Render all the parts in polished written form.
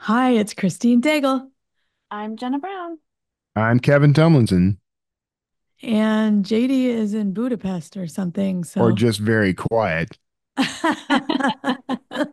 Hi, it's Christine Daigle, I'm Jena Brown. I'm Kevin Tumlinson, and JD is in Budapest or something. or So just very quiet. I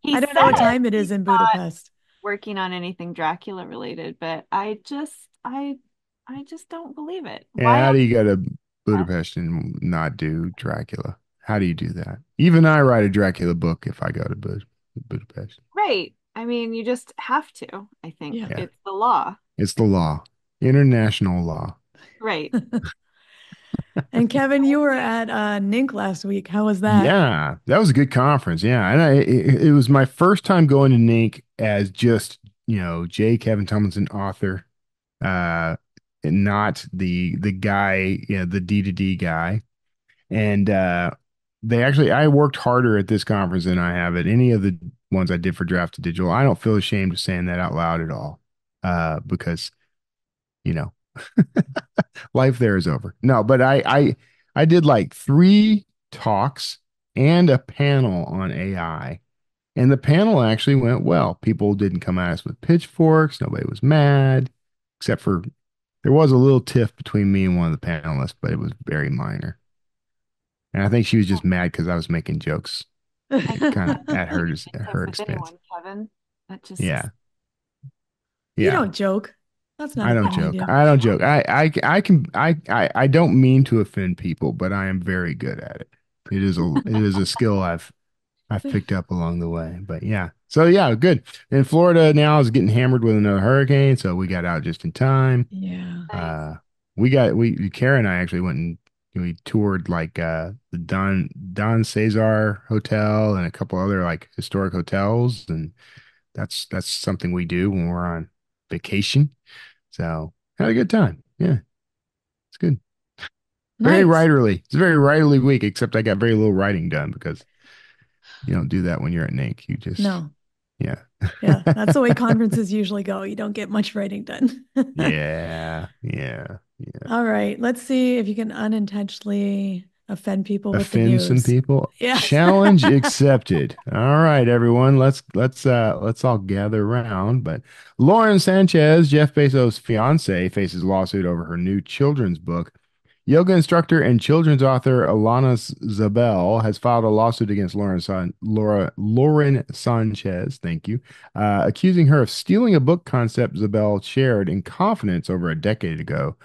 He don't know what said time it is he's in not Budapest. working on anything Dracula related, but I just don't believe it. And Why how on do you go to earth? Budapest and not do Dracula? How do you do that? Even I write a Dracula book if I go to Budapest. Right. I mean, you just have to, I think. Yeah. Yeah, It's the law. it's the law, international law. Right. And Kevin, you were at Nink last week. How was that? Yeah, that was a good conference. Yeah, and it was my first time going to NINC as just J. Kevin Tomlinson author, uh, and not the guy, the D to D guy. And I worked harder at this conference than I have at any of the ones I did for Draft to Digital. I don't feel ashamed of saying that out loud at all, because you know life there is over. No, but I did like three talks and a panel on AI, and the panel actually went well. People didn't come at us with pitchforks. Nobody was mad, except for there was a little tiff between me and one of the panelists, but it was very minor. And I think she was just mad because I was making jokes, I kind of at you her can make at this her with expense. anyone, Kevin. That just is Yeah, You yeah. don't joke. That's not I a don't thing you joke. do. I don't joke. I can I don't mean to offend people, but I am very good at it. It is a skill I've picked up along the way. But yeah. So yeah, good. And Florida now is getting hammered with another hurricane, so we got out just in time. Yeah. nice. We Kara and I actually went and we toured like the Don Cesar Hotel and a couple other like historic hotels, and that's something we do when we're on vacation. So had a good time. Yeah, it's good. Very Nice. writerly. It's a very writerly week, except I got very little writing done because you don't do that when you're at NAIC. You just No. yeah. Yeah. That's the way conferences usually go. You don't get much writing done. Yeah, yeah, yeah. All right. Let's see if you can unintentionally offend people with the Offend some news. people. Yes. Challenge accepted. All right, everyone. Let's all gather around. But Lauren Sanchez, Jeff Bezos' fiance, faces lawsuit over her new children's book. Yoga instructor and children's author Alana Zabel has filed a lawsuit against Lauren Sanchez, thank you, accusing her of stealing a book concept Zabel shared in confidence over a decade ago.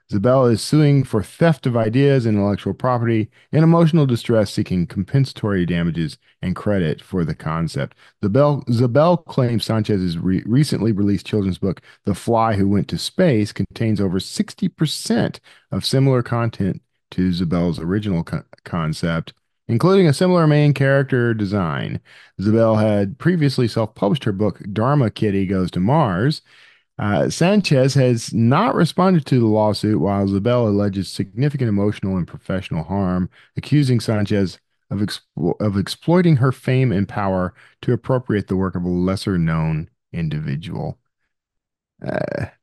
Zabel is suing for theft of ideas and intellectual property and emotional distress, seeking compensatory damages and credit for the concept. Zabel claims Sanchez's recently released children's book, The Fly Who Went to Space, contains over 60% of similar content to Zabel's original concept, including a similar main character design. Zabel had previously self published her book, Dharma Kitty Goes to Mars. Sanchez has not responded to the lawsuit, while Zabel alleges significant emotional and professional harm, accusing Sanchez of exploiting her fame and power to appropriate the work of a lesser known individual.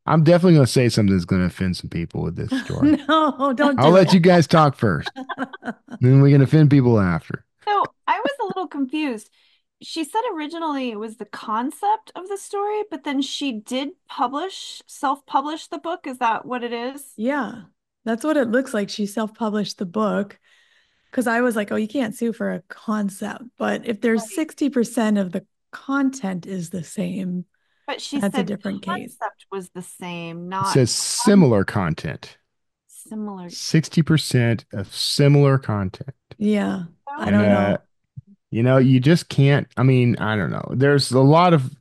I'm definitely going to say something that's going to offend some people with this story. No, don't I'll do let it. you guys talk first, then we can offend people after. So I was a little confused. She said originally it was the concept of the story, but then she did self-publish the book. Is that what it is? Yeah, that's what it looks like. She self-published the book because I was like, oh, you can't sue for a concept. But if there's Right. 60% of the content is the same, But she that's a said different case. concept was the same, It not says similar content, similar. 60% of similar content. Yeah, I So, don't And know. you just can't. I mean, I don't know. There's a lot of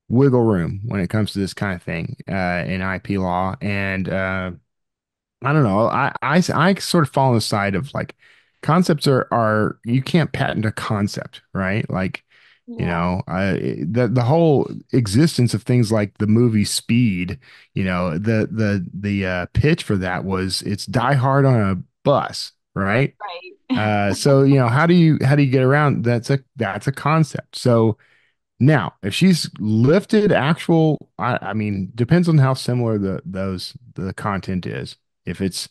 wiggle room when it comes to this kind of thing in IP law, and I don't know. I sort of fall on the side of like concepts are you can't patent a concept, right? Like yeah, the whole existence of things like the movie Speed, the pitch for that was it's Die Hard on a bus, right? right. So how do you get around that's a concept. So now if she's lifted actual, I mean, depends on how similar the content is. If it's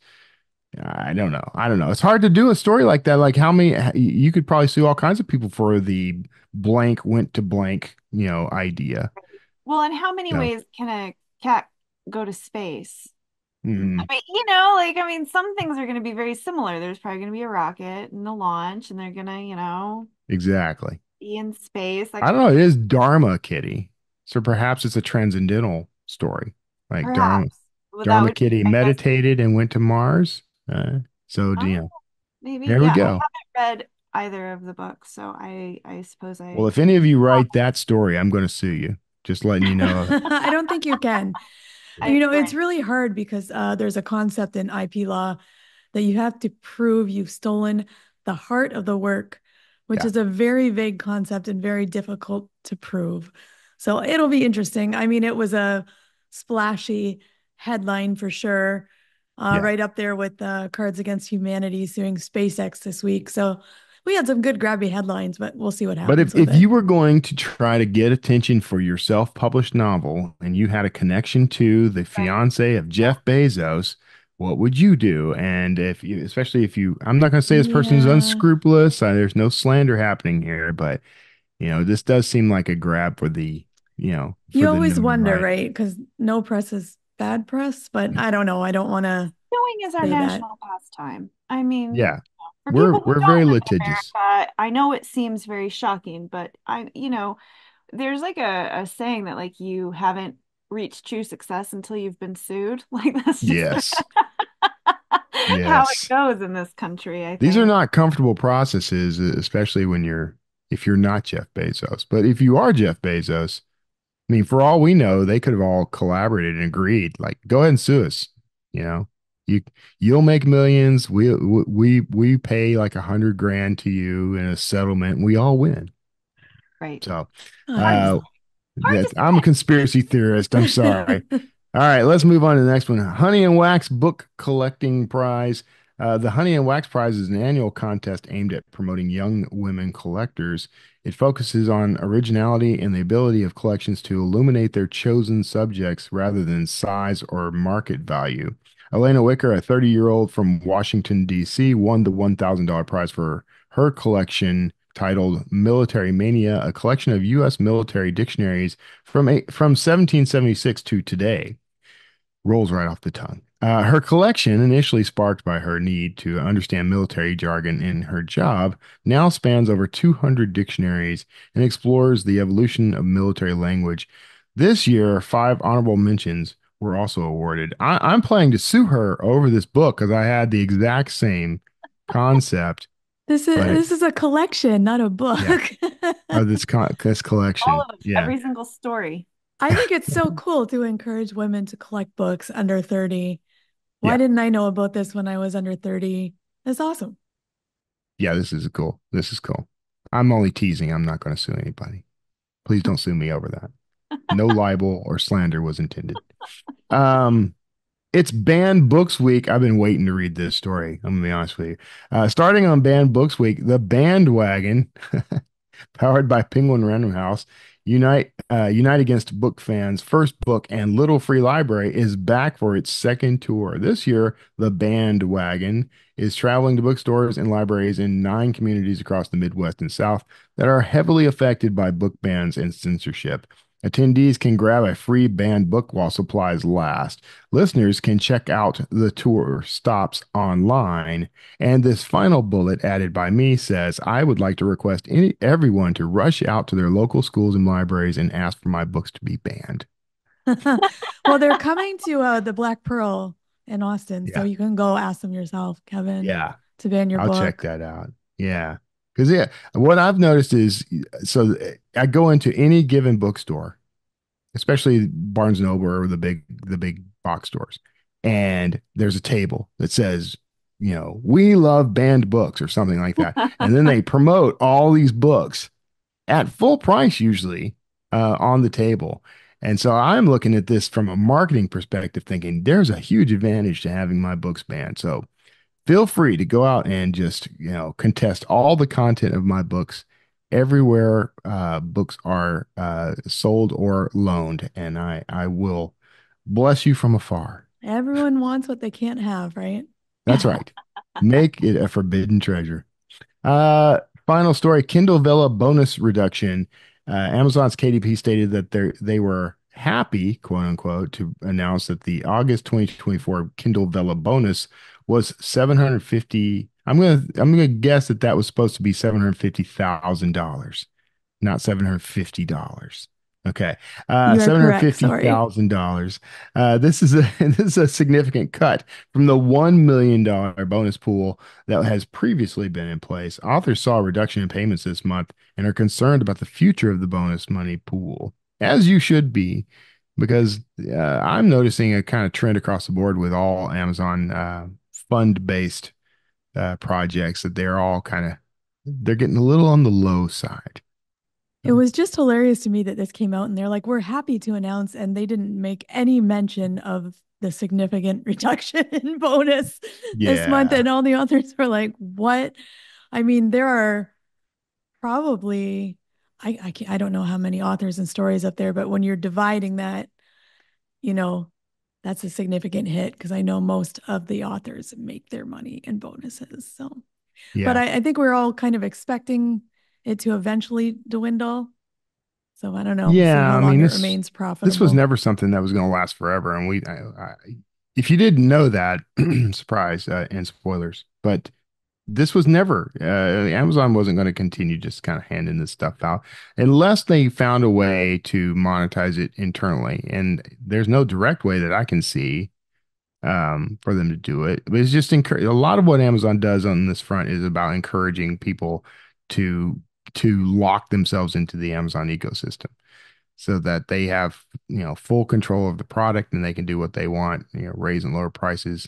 I don't know. I don't know. It's hard to do a story like that. Like how many you could probably sue all kinds of people for the blank went to blank, idea. Well, in how many So, ways can a cat go to space? I mhm, mean, I mean, some things are going to be very similar. There's probably going to be a rocket and a launch, and they're going to, exactly. be in space. I Like, don't know. It is Dharma Kitty. So perhaps it's a transcendental story. Like perhaps. Well, that Dharma would be, Kitty I guess. meditated and went to Mars. So, Oh, maybe. there we Yeah, I go. haven't read either of the books, so I suppose Well, I. if any of you write that story, I'm going to sue you. Just letting you know. I don't think you can. I It's right. really hard because there's a concept in IP law that you have to prove you've stolen the heart of the work, which Yeah. is a very vague concept and very difficult to prove. So it'll be interesting. I mean, it was a splashy headline for sure, Yeah. right up there with Cards Against Humanity suing SpaceX this week. So we had some good grabby headlines, but we'll see what But happens with if it. you were going to try to get attention for your self-published novel and you had a connection to the Right. fiance of Jeff Bezos, what would you do? And especially if you, I'm not going to say this person is Yeah. unscrupulous. There's no slander happening here, but this does seem like a grab for You for the always wonder, notoriety. right? Because no press is bad press, but I don't know. I don't want to Sewing is our say that. national pastime. I mean, Yeah, for we're people who we're don't very live in litigious. America, I know it seems very shocking, but there's like a saying that like you haven't reached true success until you've been sued. Like that's just Yes, how it yes. goes in this country, I These are think. not comfortable processes, especially if you're not Jeff Bezos. But if you are Jeff Bezos, I mean, for all we know, they could have all collaborated and agreed. Like, go ahead and sue us. You know, you you'll make millions. We pay like 100 grand to you in a settlement. We all win. Right. So, Hard to uh, hard to I'm a conspiracy theorist. I'm sorry. All right, let's move on to the next one. Honey and Wax Book Collecting Prize. The Honey and Wax Prize is an annual contest aimed at promoting young women collectors. It focuses on originality and the ability of collections to illuminate their chosen subjects rather than size or market value. Elena Wicker, a 30-year-old from Washington, D.C., won the $1,000 prize for her collection titled Military Mania, a collection of U.S. military dictionaries from 1776 to today. Rolls right off the tongue. Her collection, initially sparked by her need to understand military jargon in her job, now spans over 200 dictionaries and explores the evolution of military language. This year, 5 honorable mentions were also awarded. I'm planning to sue her over this book because I had the exact same concept, This is but this is a collection, not a yeah, book. of this all collection. of them, Yeah, every single story. I think it's so cool to encourage women to collect books under 30. Why yeah, didn't I know about this when I was under 30? That's awesome. yeah. This is cool. This is cool. I'm only teasing. I'm not going to sue anybody. Please don't sue me over that. No libel or slander was intended. Um, it's Banned Books Week. I've been waiting to read this story. I'm gonna be honest with you. Starting on Banned Books Week, the bandwagon powered by Penguin Random House, Unite Against Book Fans' first book and Little Free Library is back for its second tour. This year, the Bandwagon is traveling to bookstores and libraries in 9 communities across the Midwest and South that are heavily affected by book bans and censorship. Attendees can grab a free banned book while supplies last. Listeners can check out the tour stops online. And this final bullet added by me says, I would like to request everyone to rush out to their local schools and libraries and ask for my books to be banned. Well, they're coming to the Black Pearl in Austin, so Yeah. you can go ask them yourself, Kevin, Yeah. to ban your I'll check book. that out. Yeah. Because, yeah, what I've noticed is so I go into any given bookstore, especially Barnes and Noble or the big box stores, and there's a table that says, we love banned books or something like that. And then they promote all these books at full price usually on the table. And so I'm looking at this from a marketing perspective, thinking there's a huge advantage to having my books banned. So feel free to go out and just contest all the content of my books everywhere books are sold or loaned, and I will bless you from afar. Everyone wants what they can't have, right? That's right. Make it a forbidden treasure. Final story, Kindle Vella bonus reduction. Amazon's KDP stated that they were happy, quote unquote, to announce that the August 2024 Kindle Vella bonus was 750. I'm gonna guess that that was supposed to be $750,000, not $750. Okay. You are correct. Sorry. $750,000. This is a this is a significant cut from the $1 million bonus pool that has previously been in place. Authors saw a reduction in payments this month and are concerned about the future of the bonus money pool, as you should be, because I'm noticing a kind of trend across the board with all Amazon fund-based projects that they're getting a little on the low side. It was just hilarious to me that this came out and they're like, we're happy to announce, and they didn't make any mention of the significant reduction in bonus this month. Yeah. And all the authors were like, what? I mean, there are probably, I don't know how many authors and stories up there, but when you're dividing that, you know, that's a significant hit because I know most of the authors make their money in bonuses. So, but Yeah. I think we're all kind of expecting it to eventually dwindle. So I don't know. We'll see Yeah, how I long mean it this remains this was profitable. never something that was going to last forever, and if you didn't know that, surprise and spoilers, but this was never Amazon wasn't going to continue just kind of handing this stuff out unless they found a way to monetize it internally, and there's no direct way that I can see for them to do it. But it's just encourage a lot of what Amazon does on this front is about encouraging people to lock themselves into the Amazon ecosystem so that they have, full control of the product and they can do what they want, raise and lower prices,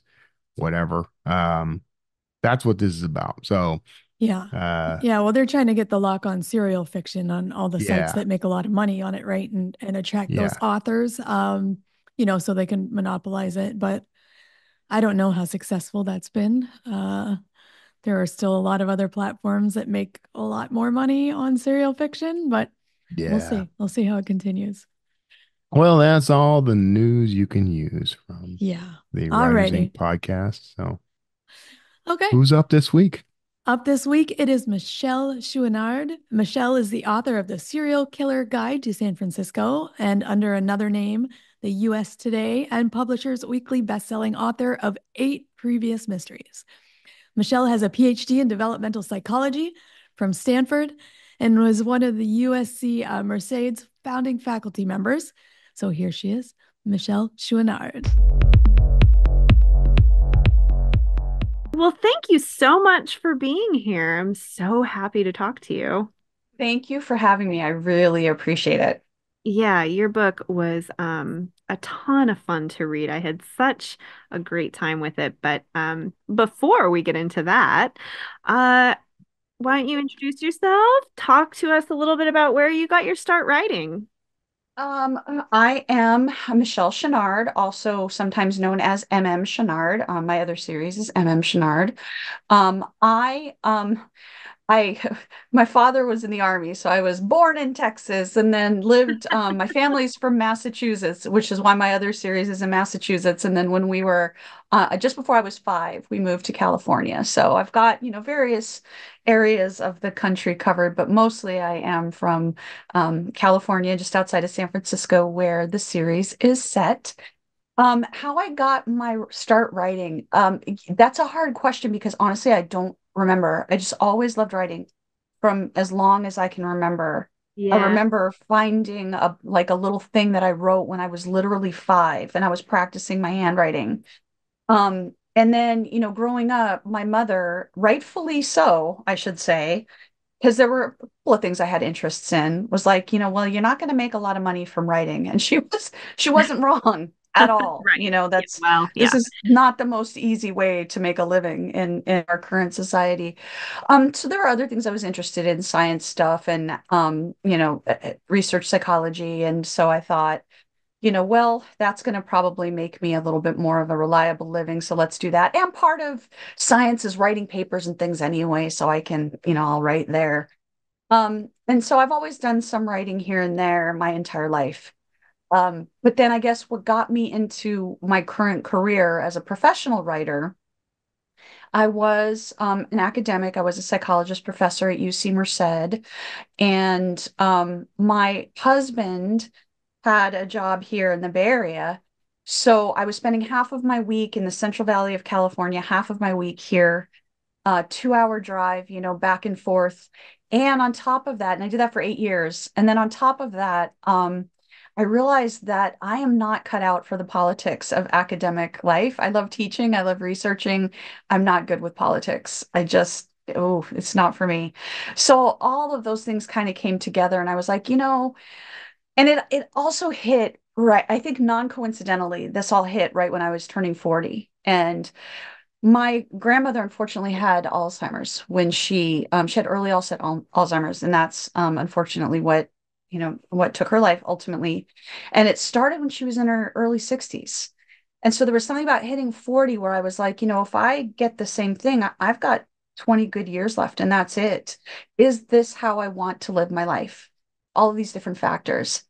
whatever. That's what this is about. So, Yeah. uh, Yeah. Well, they're trying to get the lock on serial fiction on all the sites yeah, that make a lot of money on it, right? And attract those yeah, authors, so they can monopolize it. But I don't know how successful that's been. There are still a lot of other platforms that make a lot more money on serial fiction, but we'll yeah. see. We'll see how it continues. Well, that's all the news you can use from Yeah. the Writers Inc. Alrighty. podcast. So, Okay. who's up this week? Up this week, it is Michelle Chouinard. Michelle is the author of the Serial Killer Guide to San Francisco and under another name, the US Today and Publishers Weekly bestselling author of 8 previous mysteries. Michelle has a PhD in developmental psychology from Stanford and was one of the USC Merced's founding faculty members. So here she is, Michelle Chouinard. Well, thank you so much for being here. I'm so happy to talk to you. Thank you for having me. I really appreciate it. Yeah, your book was a ton of fun to read. I had such a great time with it. But before we get into that, uh, why don't you introduce yourself? Talk to us a little bit about where you got your start writing. I am Michelle Chouinard, also sometimes known as MM Chouinard. My other series is MM Chouinard. I my father was in the army, so I was born in Texas and then lived my family's from Massachusetts, which is why my other series is in Massachusetts. And then when we were just before I was 5, we moved to California. So I've got, various areas of the country covered, but mostly I am from California, just outside of San Francisco, where the series is set. How I got my start writing, that's a hard question because honestly, I don't remember. I just always loved writing from as long as I can remember. I Yeah. remember finding a little thing that I wrote when I was literally 5 and I was practicing my handwriting. And then, growing up, my mother, rightfully so, I should say, because there were a couple of things I had interests in, was like, well, you're not going to make a lot of money from writing. And she wasn't wrong at all. Right. Yeah, That's well, this yeah. is not the most easy way to make a living in our current society. So there were other things I was interested in, science stuff and research psychology. And so I thought, well, that's going to probably make me a little bit more of a reliable living. So let's do that. And part of science is writing papers and things anyway. So I can, I'll write there. And so I've always done some writing here and there my entire life. But then I guess what got me into my current career as a professional writer, I was an academic. I was a psychologist professor at UC Merced. And my husband had a job here in the Bay Area. So I was spending half of my week in the Central Valley of California, half of my week here, 2 hour drive, back and forth. And on top of that, and I did that for 8 years. And then on top of that, I realized that I am not cut out for the politics of academic life. I love teaching, I love researching. I'm not good with politics. Oh, it's not for me. So all of those things kind of came together, and I was like, and it also hit right. I think non-coincidentally, this all hit right when I was turning 40. And my grandmother unfortunately had Alzheimer's when she had early onset Alzheimer's, and that's unfortunately what took her life ultimately. And it started when she was in her early 60s. And so there was something about hitting 40 where I was like, if I get the same thing, I've got 20 good years left, and that's it. Is this how I want to live my life? All of these different factors.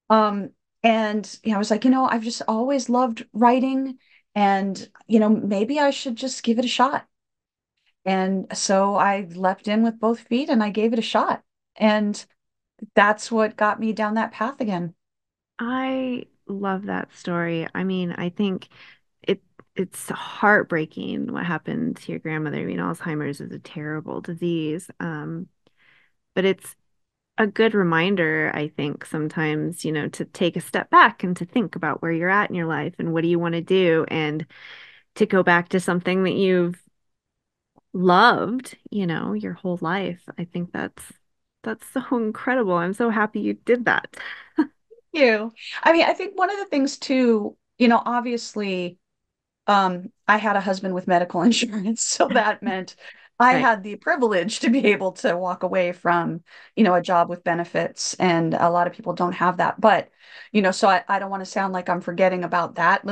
Um, and I was like, I've just always loved writing, and maybe I should just give it a shot. And so I leapt in with both feet and I gave it a shot. And that's what got me down that path again. I love that story. I mean, I think it it's heartbreaking what happened to your grandmother. I mean, Alzheimer's is a terrible disease. But it's a good reminder, I think, sometimes, to take a step back and to think about where you're at in your life and what do you want to do, and to go back to something that you've loved, your whole life. I think that's so incredible. I'm so happy you did that. You. I mean, I think one of the things too, obviously, I had a husband with medical insurance, so that meant I Right. had the privilege to be able to walk away from, a job with benefits, and a lot of people don't have that. But, so I don't want to sound like I'm forgetting about that.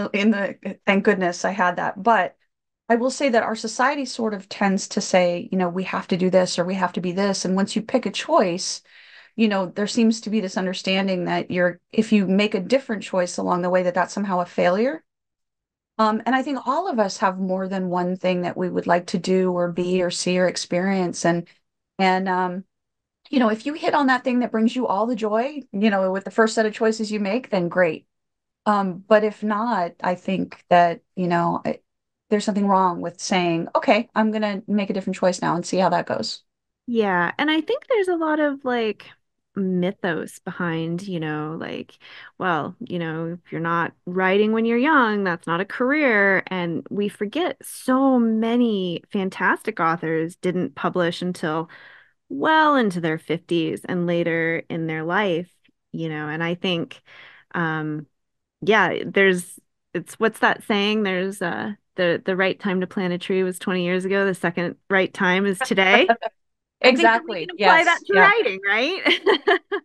Thank goodness I had that. But I will say that our society sort of tends to say, we have to do this or we have to be this. And once you pick a choice, there seems to be this understanding that if you make a different choice along the way, that's somehow a failure. And I think all of us have more than one thing that we would like to do or be or see or experience. And if you hit on that thing that brings you all the joy, with the first set of choices you make, then great. But if not, I think that, there's something wrong with saying, okay, I'm gonna make a different choice now and see how that goes. Yeah, and I think there's a lot of like mythos behind, like, well, if you're not writing when you're young, that's not a career. And we forget so many fantastic authors didn't publish until well into their 50s and later in their life, and I think, um, yeah, it's what's that saying? There's the right time to plant a tree was 20 years ago. The second right time is today. I think that we can Exactly. apply that Yes. to Yeah. writing, right?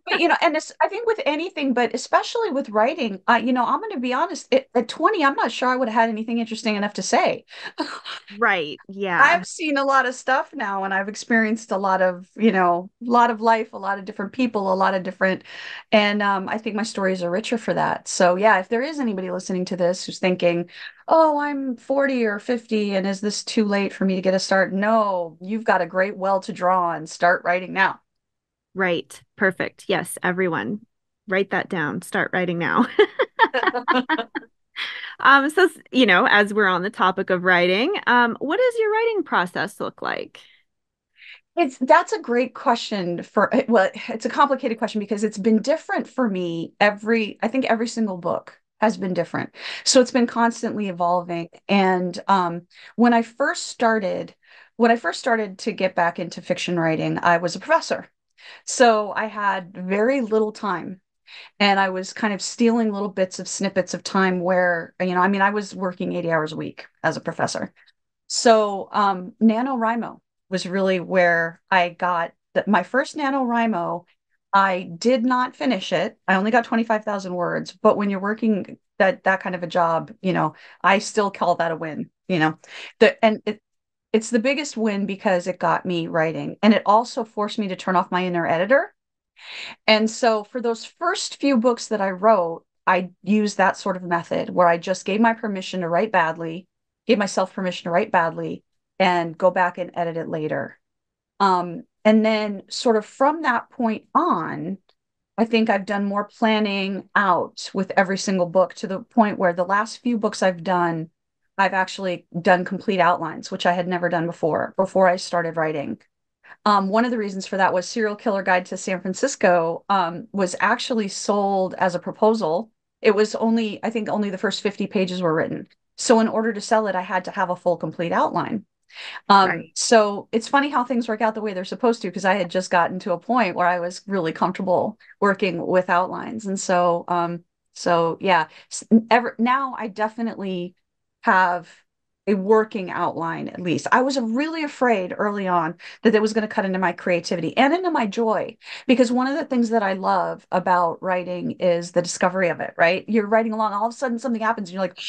But and I think with anything, but especially with writing, I'm going to be honest. At 20, I'm not sure I would have had anything interesting enough to say. Right. Yeah. I've seen a lot of stuff now, and I've experienced a lot of, life, a lot of different people, a lot of different, and I think my stories are richer for that. So yeah, if there is anybody listening to this who's thinking, "Oh, I'm 40 or 50, and is this too late for me to get a start?" No, you've got a great well to draw on. Start writing now. Right. Perfect. Yes, everyone. Write that down. Start writing now. So, as we're on the topic of writing, what does your writing process look like? That's a great question well, it's a complicated question because it's been different for me I think every single book has been different. So it's been constantly evolving. And when I first started, when I first started to get back into fiction writing, I was a professor. So I had very little time, and I was kind of stealing little bits of snippets of time where, I mean, I was working 80 hours a week as a professor. So NaNoWriMo was really where I got my first NaNoWriMo. I did not finish it. I only got 25,000 words, but when you're working that kind of a job, I still call that a win, it's the biggest win because it got me writing, and it also forced me to turn off my inner editor. And so for those first few books that I wrote, I used that sort of method where I just gave my permission to write badly, gave myself permission to write badly, and go back and edit it later. And then sort of from that point on, I think I've done more planning out with every single book to the point where the last few books I've done, I've actually done complete outlines, which I had never done before I started writing. One of the reasons for that was Serial Killer Guide to San Francisco was actually sold as a proposal. It was only, I think only the first 50 pages were written. So in order to sell it, I had to have a full complete outline. Right. So it's funny how things work out the way they're supposed to, because I had just gotten to a point where I was really comfortable working with outlines. And so yeah, now I definitely have a working outline at least. I was really afraid early on that it was going to cut into my creativity and into my joy, because one of the things that I love about writing is the discovery of it, right? You're writing along, all of a sudden something happens and you're like,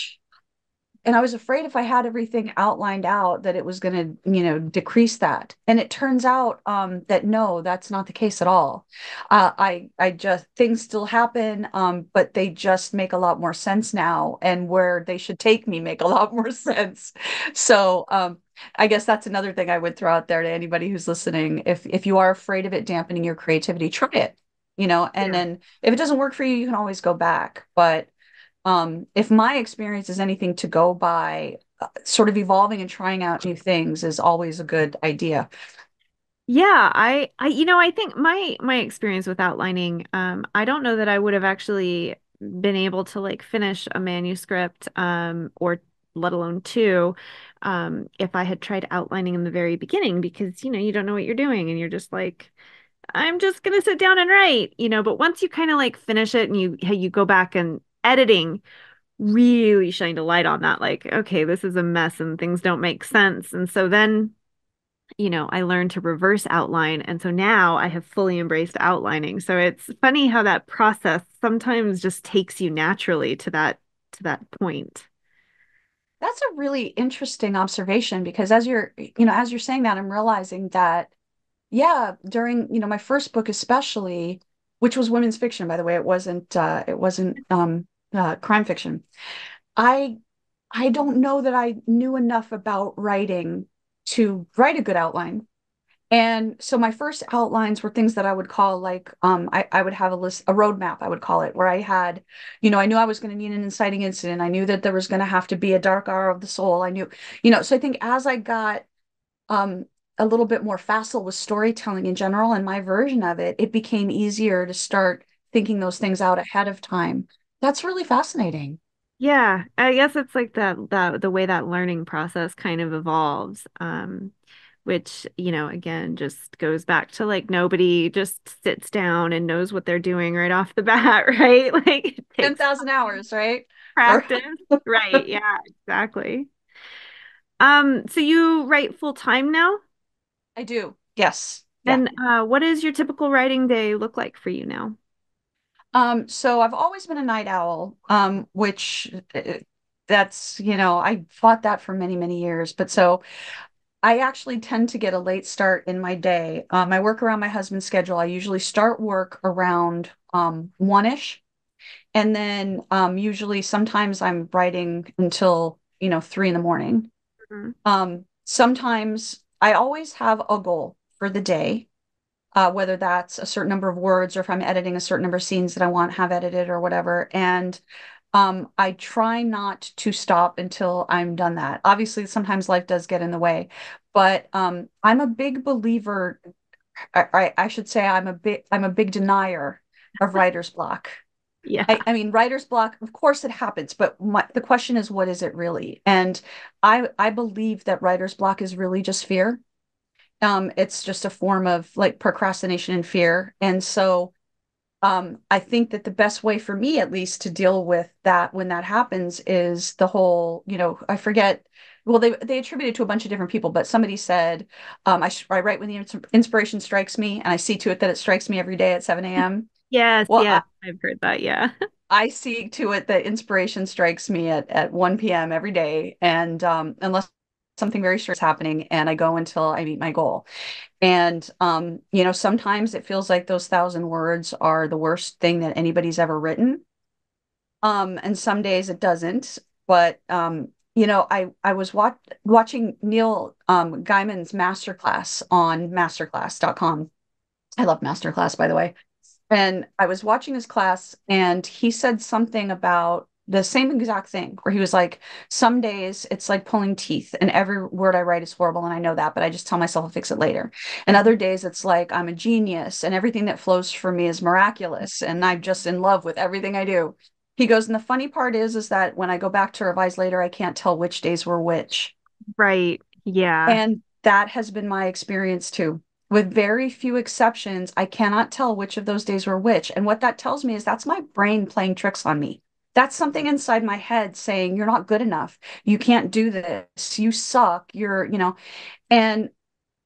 and I was afraid if I had everything outlined out that it was going to, decrease that. And it turns out that no, that's not the case at all. I just, things still happen, but they just make a lot more sense now, and where they should take me make a lot more sense. So I guess that's another thing I would throw out there to anybody who's listening. If you are afraid of it dampening your creativity, try it, and then if it doesn't work for you, you can always go back. But if my experience is anything to go by, sort of evolving and trying out new things is always a good idea. Yeah, I think my experience with outlining, I don't know that I would have actually been able to like finish a manuscript, or let alone two, if I had tried outlining in the very beginning, because you don't know what you're doing and you're just like, I'm just gonna sit down and write, but once you kind of like finish it and you go back, and editing really shined a light on that, like, okay, this is a mess and things don't make sense. And so then, I learned to reverse outline. And so now I have fully embraced outlining. So it's funny how that process sometimes just takes you naturally to that point. That's a really interesting observation, because as you're saying that, I'm realizing that, yeah, during, my first book especially, which was women's fiction, by the way, it wasn't crime fiction. I I don't know that I knew enough about writing to write a good outline. And so my first outlines were things that I would call like, I would have a list, a roadmap, I would call it, where I had, I knew I was going to need an inciting incident. I knew that there was going to have to be a dark hour of the soul. I knew, so I think as I got um, a little bit more facile with storytelling in general and my version of it, it became easier to start thinking those things out ahead of time. That's really fascinating. Yeah, I guess it's like that the way that learning process kind of evolves, which, again, just goes back to like nobody just sits down and knows what they're doing right off the bat, right? Like it takes 10,000 hours, right? Or practice. Right. Yeah, exactly. So you write full time now? I do. Yes. Yeah. And what does your typical writing day look like for you now? So I've always been a night owl, which that's, I fought that for many, many years. But so I actually tend to get a late start in my day. I work around my husband's schedule. I usually start work around one-ish. And then usually sometimes I'm writing until, 3 in the morning. Mhm. Sometimes I always have a goal for the day, whether that's a certain number of words or if I'm editing a certain number of scenes that I want to have edited or whatever. And I try not to stop until I'm done that. Obviously, sometimes life does get in the way, but I'm a big believer. I should say I'm a big denier of writer's block. Yeah. I mean, writer's block, of course it happens, but the question is, what is it really? And I believe that writer's block is really just fear. It's just a form of like procrastination and fear. And so I think that the best way for me, at least, to deal with that when that happens is the whole, I forget. Well, they attribute it to a bunch of different people, but somebody said, I write when the inspiration strikes me, and I see to it that it strikes me every day at 7 a.m. Yes, Well, yes, I've heard that. Yeah. I see to it that inspiration strikes me at 1 p.m. every day, and unless something very strange is happening, and I go until I meet my goal. And sometimes it feels like those 1,000 words are the worst thing that anybody's ever written. And some days it doesn't. But I was watching Neil Gaiman's masterclass on masterclass.com. I love masterclass, by the way. And I was watching his class, and he said something about the same exact thing, where he was like, some days it's like pulling teeth, and every word I write is horrible, and I know that, but I just tell myself I'll fix it later. And other days it's like I'm a genius, and everything that flows for me is miraculous, and I'm just in love with everything I do. He goes, and the funny part is that when I go back to revise later, I can't tell which days were which. Right. Yeah. And that has been my experience too. With very few exceptions, I cannot tell which of those days were which. And what that tells me is that's my brain playing tricks on me. That's something inside my head saying, you're not good enough. You can't do this. You suck. And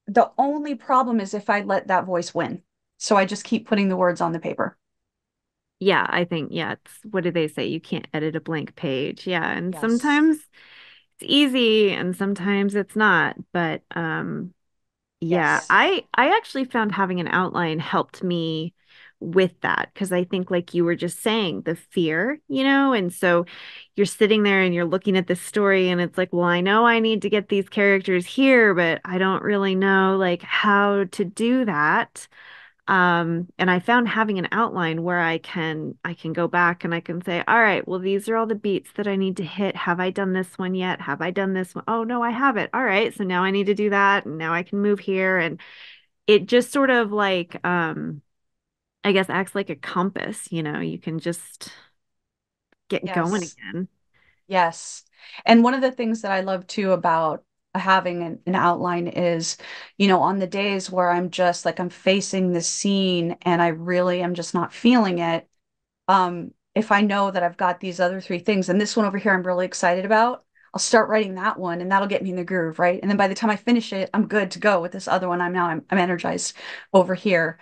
the only problem is if I let that voice win. So I just keep putting the words on the paper. Yeah, I think, yeah, it's what do they say? You can't edit a blank page. Yeah, and Yes. sometimes it's easy and sometimes it's not. But yeah, Yes. I actually found having an outline helped me with that because I think like you were just saying, the fear, and so you're sitting there and you're looking at this story and it's like, well, I know I need to get these characters here, but I don't really know like how to do that. And I found having an outline where I can go back and I can say, all right, well, these are all the beats that I need to hit. Have I done this one yet? Have I done this one? Oh, no, I haven't. All right, so now I need to do that, and now I can move here. And it just sort of like, I guess acts like a compass, you can just get going Yes. again. Yes. And one of the things that I love too about having an outline is, on the days where I'm just like I'm facing the scene and I really am just not feeling it, if I know that I've got these other three things and this one over here I'm really excited about, I'll start writing that one and that'll get me in the groove, right? And then by the time I finish it, I'm good to go with this other one. I'm energized over here.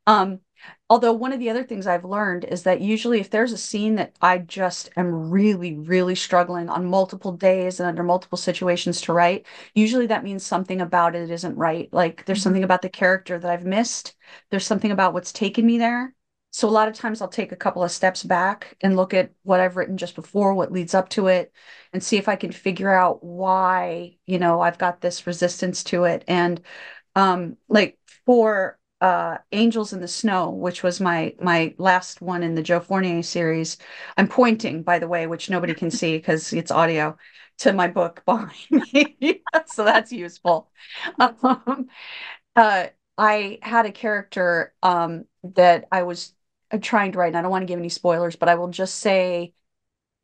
Um, Although one of the other things I've learned is that usually if there's a scene that I just am really, really struggling on multiple days and under multiple situations to write, usually that means something about it isn't right. Like there's Mhm. something about the character that I've missed. There's something about what's taken me there. So a lot of times I'll take a couple of steps back and look at what I've written just before, what leads up to it, and see if I can figure out why, I've got this resistance to it. And like for Angels in the Snow, which was my last one in the Joe Fournier series. I'm pointing, by the way, which nobody can see because it's audio, to my book behind me. So that's useful. Um, uh, I had a character that I was trying to write, and I don't want to give any spoilers, but I will just say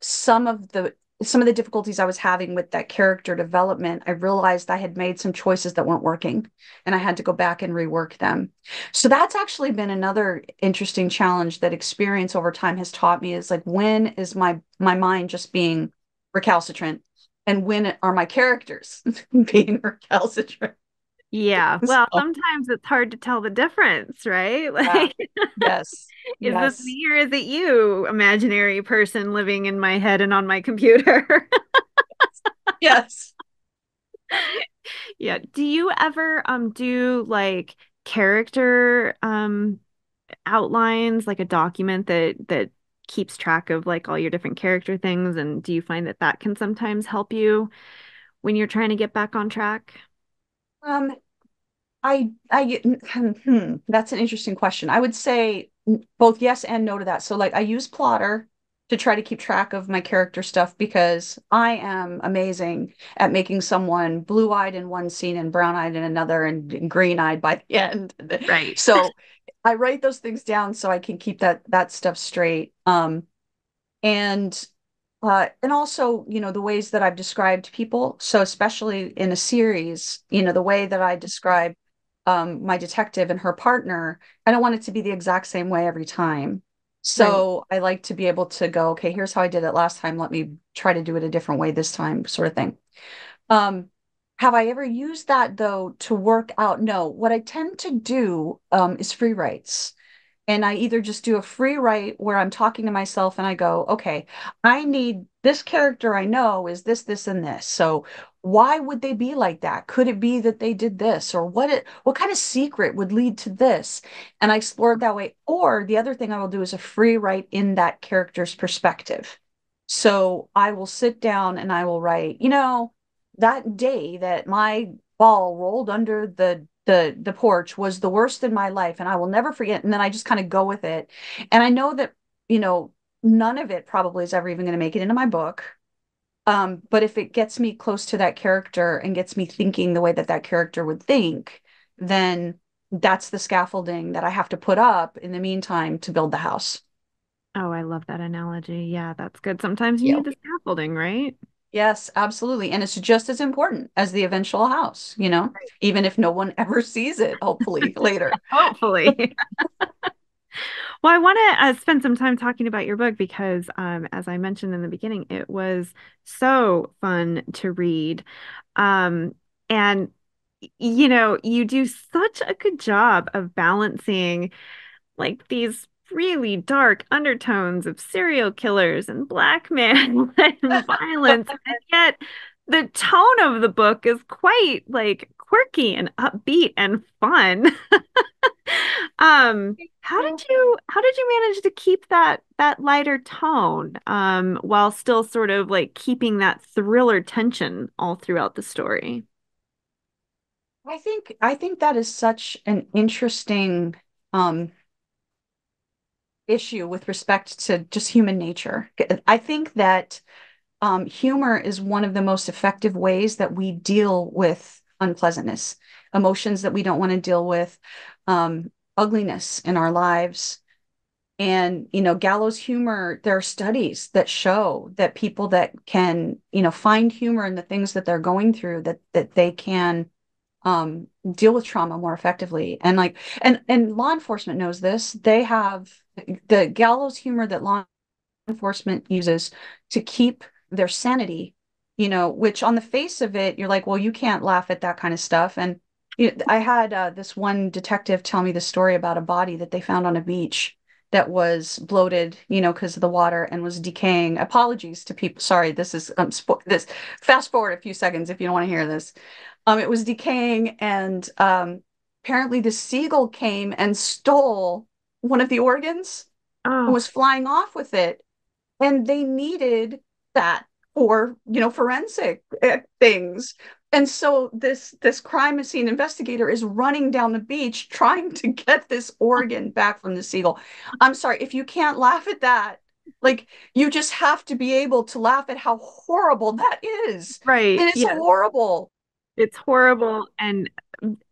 some of the some of the difficulties I was having with that character development, I realized I had made some choices that weren't working and I had to go back and rework them. So that's actually been another interesting challenge that experience over time has taught me is like when is my mind just being recalcitrant and when are my characters being recalcitrant? Yeah, well, So, sometimes it's hard to tell the difference, right? yeah. Like, Yes. is this Yes. me or is it you, imaginary person living in my head and on my computer? Yes. Yeah. Do you ever do like character outlines, like a document that keeps track of like all your different character things? And do you find that that can sometimes help you when you're trying to get back on track? Um, that's an interesting question. I would say both yes and no to that. So like I use Plotter to try to keep track of my character stuff because I am amazing at making someone blue-eyed in one scene and brown-eyed in another and green-eyed by the end. Right. So I write those things down so I can keep that stuff straight. And and also, the ways that I've described people. So especially in a series, the way that I describe my detective and her partner, I don't want it to be the exact same way every time. Right. So I like to be able to go, okay, here's how I did it last time. Let me try to do it a different way this time, sort of thing. Um, have I ever used that though to work out? No. What I tend to do is free writes. And I either just do a free write where I'm talking to myself and I go, okay, I need this character I know is this, this, and this. So why would they be like that? Could it be that they did this? Or what kind of secret would lead to this? And I explore it that way. Or the other thing I will do is a free write in that character's perspective. So I will sit down and I will write, that day that my ball rolled under the porch was the worst in my life and I will never forget. And then I just kind of go with it. And I know that, none of it probably is ever even going to make it into my book. But if it gets me close to that character and gets me thinking the way that that character would think, then that's the scaffolding that I have to put up in the meantime to build the house. Oh, I love that analogy. Yeah, that's good. Sometimes you Yeah. need the scaffolding, right? Yes, absolutely. And it's just as important as the eventual house, even if no one ever sees it, hopefully later. Hopefully. Well, I want to spend some time talking about your book because, as I mentioned in the beginning, it was so fun to read. And, you do such a good job of balancing like these really dark undertones of serial killers and blackmail and violence. And yet the tone of the book is quite like quirky and upbeat and fun. How did you manage to keep that lighter tone while still sort of like keeping that thriller tension all throughout the story? I think that is such an interesting um issue with respect to just human nature. I think that humor is one of the most effective ways that we deal with unpleasantness, emotions that we don't want to deal with, ugliness in our lives. And, gallows humor, there are studies that show that people that can, find humor in the things that they're going through, that they can deal with trauma more effectively. And like, and law enforcement knows this. They have the gallows humor that law enforcement uses to keep their sanity, which on the face of it, you're like, well, you can't laugh at that kind of stuff. And I had this one detective tell me the story about a body that they found on a beach that was bloated, because of the water and was decaying. Apologies to people. Sorry, this is this. Fast forward a few seconds if you don't want to hear this. It was decaying, and apparently the seagull came and stole one of the organs and Oh, was flying off with it, and they needed that for forensic things. And so this crime scene investigator is running down the beach trying to get this organ back from the seagull. I'm sorry if you can't laugh at that. Like, you just have to be able to laugh at how horrible that is. right. It is Yes. horrible. It's horrible and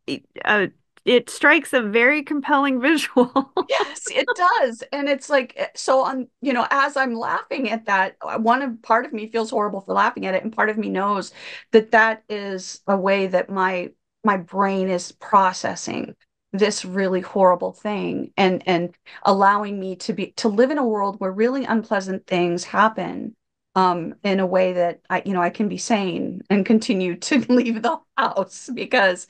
it, uh, it strikes a very compelling visual. Yes, it does. And it's like, so on, as I'm laughing at that, part of me feels horrible for laughing at it. And part of me knows that that is a way that my brain is processing this really horrible thing and allowing me to live in a world where really unpleasant things happen in a way that I can be sane and continue to leave the house, because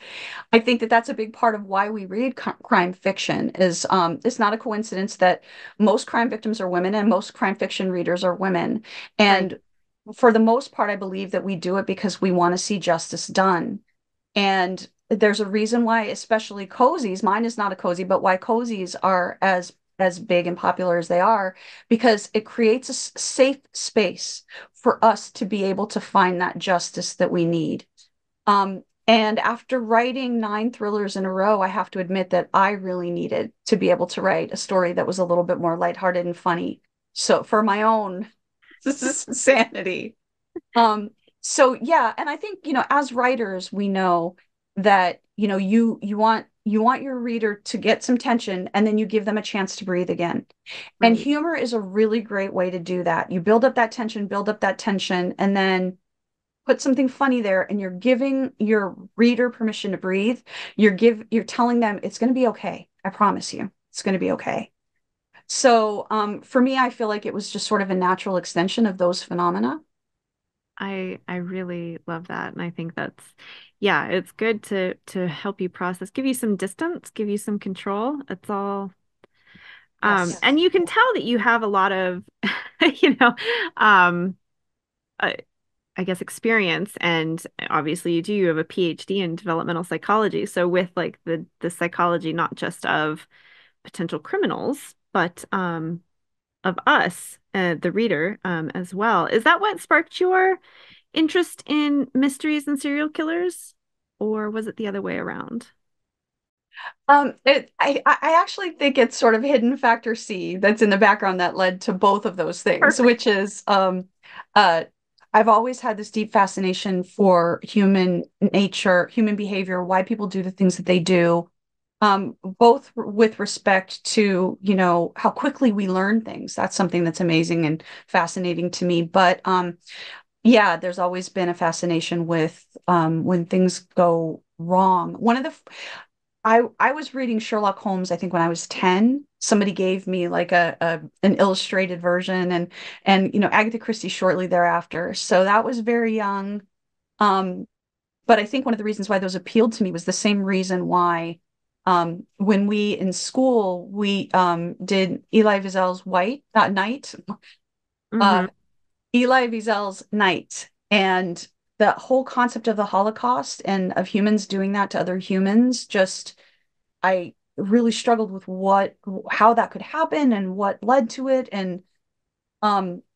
I think that that's a big part of why we read crime fiction. Is It's not a coincidence that most crime victims are women and most crime fiction readers are women. Right. And for the most part, I believe that we do it because we want to see justice done. And there's a reason why, especially cozies, mine is not a cozy, but why cozies are as big and popular as they are, because it creates a safe space for us to be able to find that justice that we need. And after writing 9 thrillers in a row, I have to admit that I really needed to be able to write a story that was a little bit more lighthearted and funny. So for my own sanity. Um, so yeah, and I think, as writers, we know that, you want your reader to get some tension and then you give them a chance to breathe again. And Right. humor is a really great way to do that. You build up that tension, and then put something funny there, and you're giving your reader permission to breathe. You're telling them it's going to be okay. I promise you, it's going to be okay. So for me, I feel like it was just sort of a natural extension of those phenomena. I really love that. And I think that's, yeah, it's good to help you process, give you some distance, give you some control. It's all Yes. and you can tell that you have a lot of you know, um uh, I guess experience, and obviously you have a PhD in developmental psychology. So with like the psychology not just of potential criminals, but of us the reader as well. Is that what sparked your interest in mysteries and serial killers, or was it the other way around? I actually think it's sort of hidden factor C that's in the background that led to both of those things, Perfect. which is uh, I've always had this deep fascination for human nature, human behavior, why people do the things that they do, both with respect to, how quickly we learn things. That's something that's amazing and fascinating to me. But yeah, there's always been a fascination with when things go wrong. I was reading Sherlock Holmes, I think when I was 10. Somebody gave me like an illustrated version and Agatha Christie shortly thereafter. So that was very young. Um, but I think one of the reasons why those appealed to me was the same reason why when we in school we did Elie Wiesel's Night. Hmm. Uh, Elie Wiesel's Night, and the whole concept of the Holocaust and of humans doing that to other humans, just I really struggled with how that could happen and what led to it. And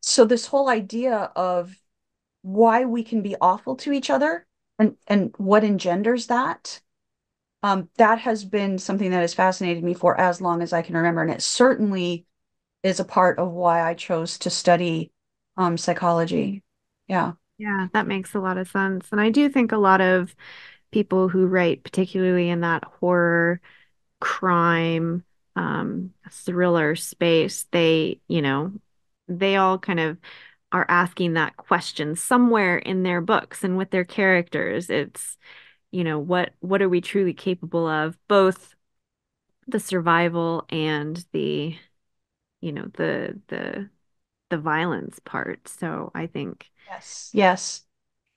so this whole idea of why we can be awful to each other and what engenders that, that has been something that has fascinated me for as long as I can remember. And it certainly is a part of why I chose to study psychology. Yeah. Yeah, that makes a lot of sense. And I do think a lot of people who write, particularly in that horror, crime, thriller space, they all kind of are asking that question somewhere in their books and with their characters. It's, what are we truly capable of, both the survival and the violence part. So I think, Yes. Yes.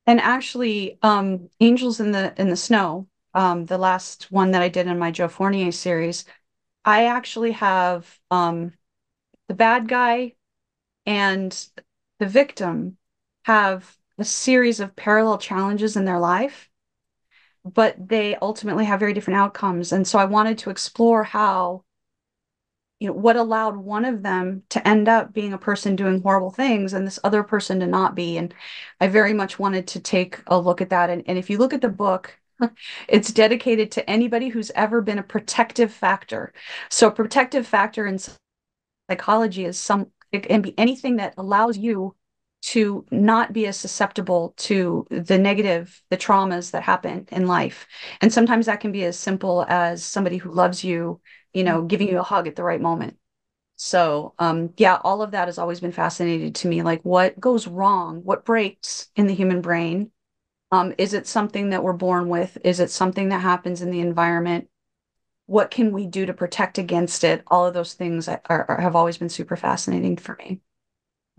And actually, Angels in the Snow, the last one that I did in my Joe Fournier series, I actually have the bad guy and the victim have a series of parallel challenges in their life, but they ultimately have very different outcomes. And so I wanted to explore how, what allowed one of them to end up being a person doing horrible things and this other person to not be. And I very much wanted to take a look at that. And if you look at the book, it's dedicated to anybody who's ever been a protective factor. So a protective factor in psychology is it can be anything that allows you to not be as susceptible to the traumas that happen in life. And sometimes that can be as simple as somebody who loves you, giving you a hug at the right moment. So, yeah, all of that has always been fascinating to me. Like, what goes wrong? What breaks in the human brain? Is it something that we're born with? Is it something that happens in the environment? What can we do to protect against it? All of those things have always been super fascinating for me.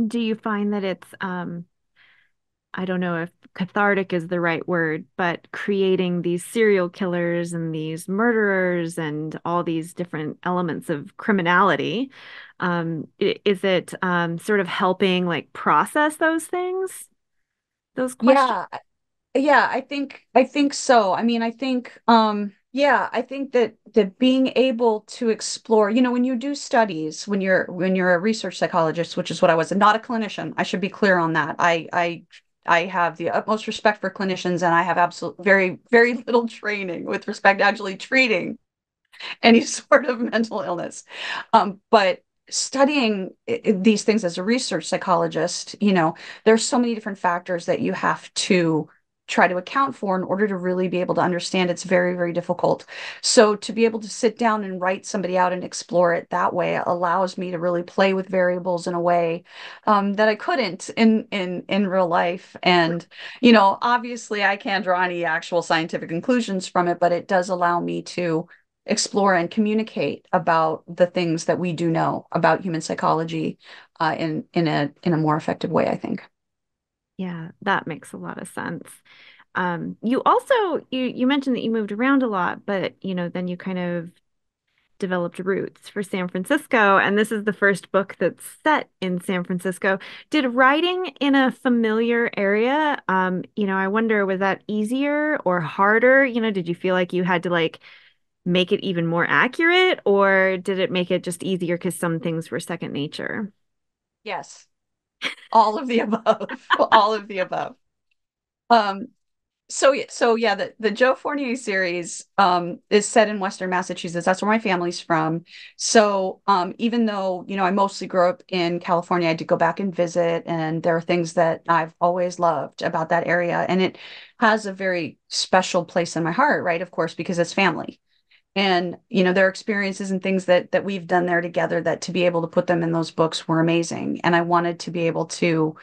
do you find that it's, I don't know if cathartic is the right word, but creating these serial killers and these murderers and all these different elements of criminality, is it sort of helping like process those things, those questions? Yeah, yeah, I think so. I mean, yeah, I think that being able to explore, when you do studies, when you're a research psychologist, which is what I was, and not a clinician. I should be clear on that. I have the utmost respect for clinicians, and I have absolute very, very little training with respect to actually treating any sort of mental illness. But studying these things as a research psychologist, there's so many different factors that you have to try to account for in order to really be able to understand. It's very, very difficult. So to be able to sit down and write somebody out and explore it that way allows me to really play with variables in a way that I couldn't in real life. And obviously I can't draw any actual scientific conclusions from it, but it does allow me to explore and communicate about the things that we do know about human psychology in a more effective way, I think. Yeah, that makes a lot of sense. You also you mentioned that you moved around a lot, but then you kind of developed roots for San Francisco, and this is the first book that's set in San Francisco. Did writing in a familiar area, I wonder, was that easier or harder? Did you feel like you had to like make it even more accurate, or did it make it just easier because some things were second nature? Yes. All of the above. All of the above. Um, so yeah, the Joe Fournier series is set in Western Massachusetts. That's where my family's from. So even though, I mostly grew up in California, I did go back and visit, and there are things that I've always loved about that area. And it has a very special place in my heart, right? Of course, because it's family. And, there are experiences and things that we've done there together that to be able to put them in those books were amazing. And I wanted to be able to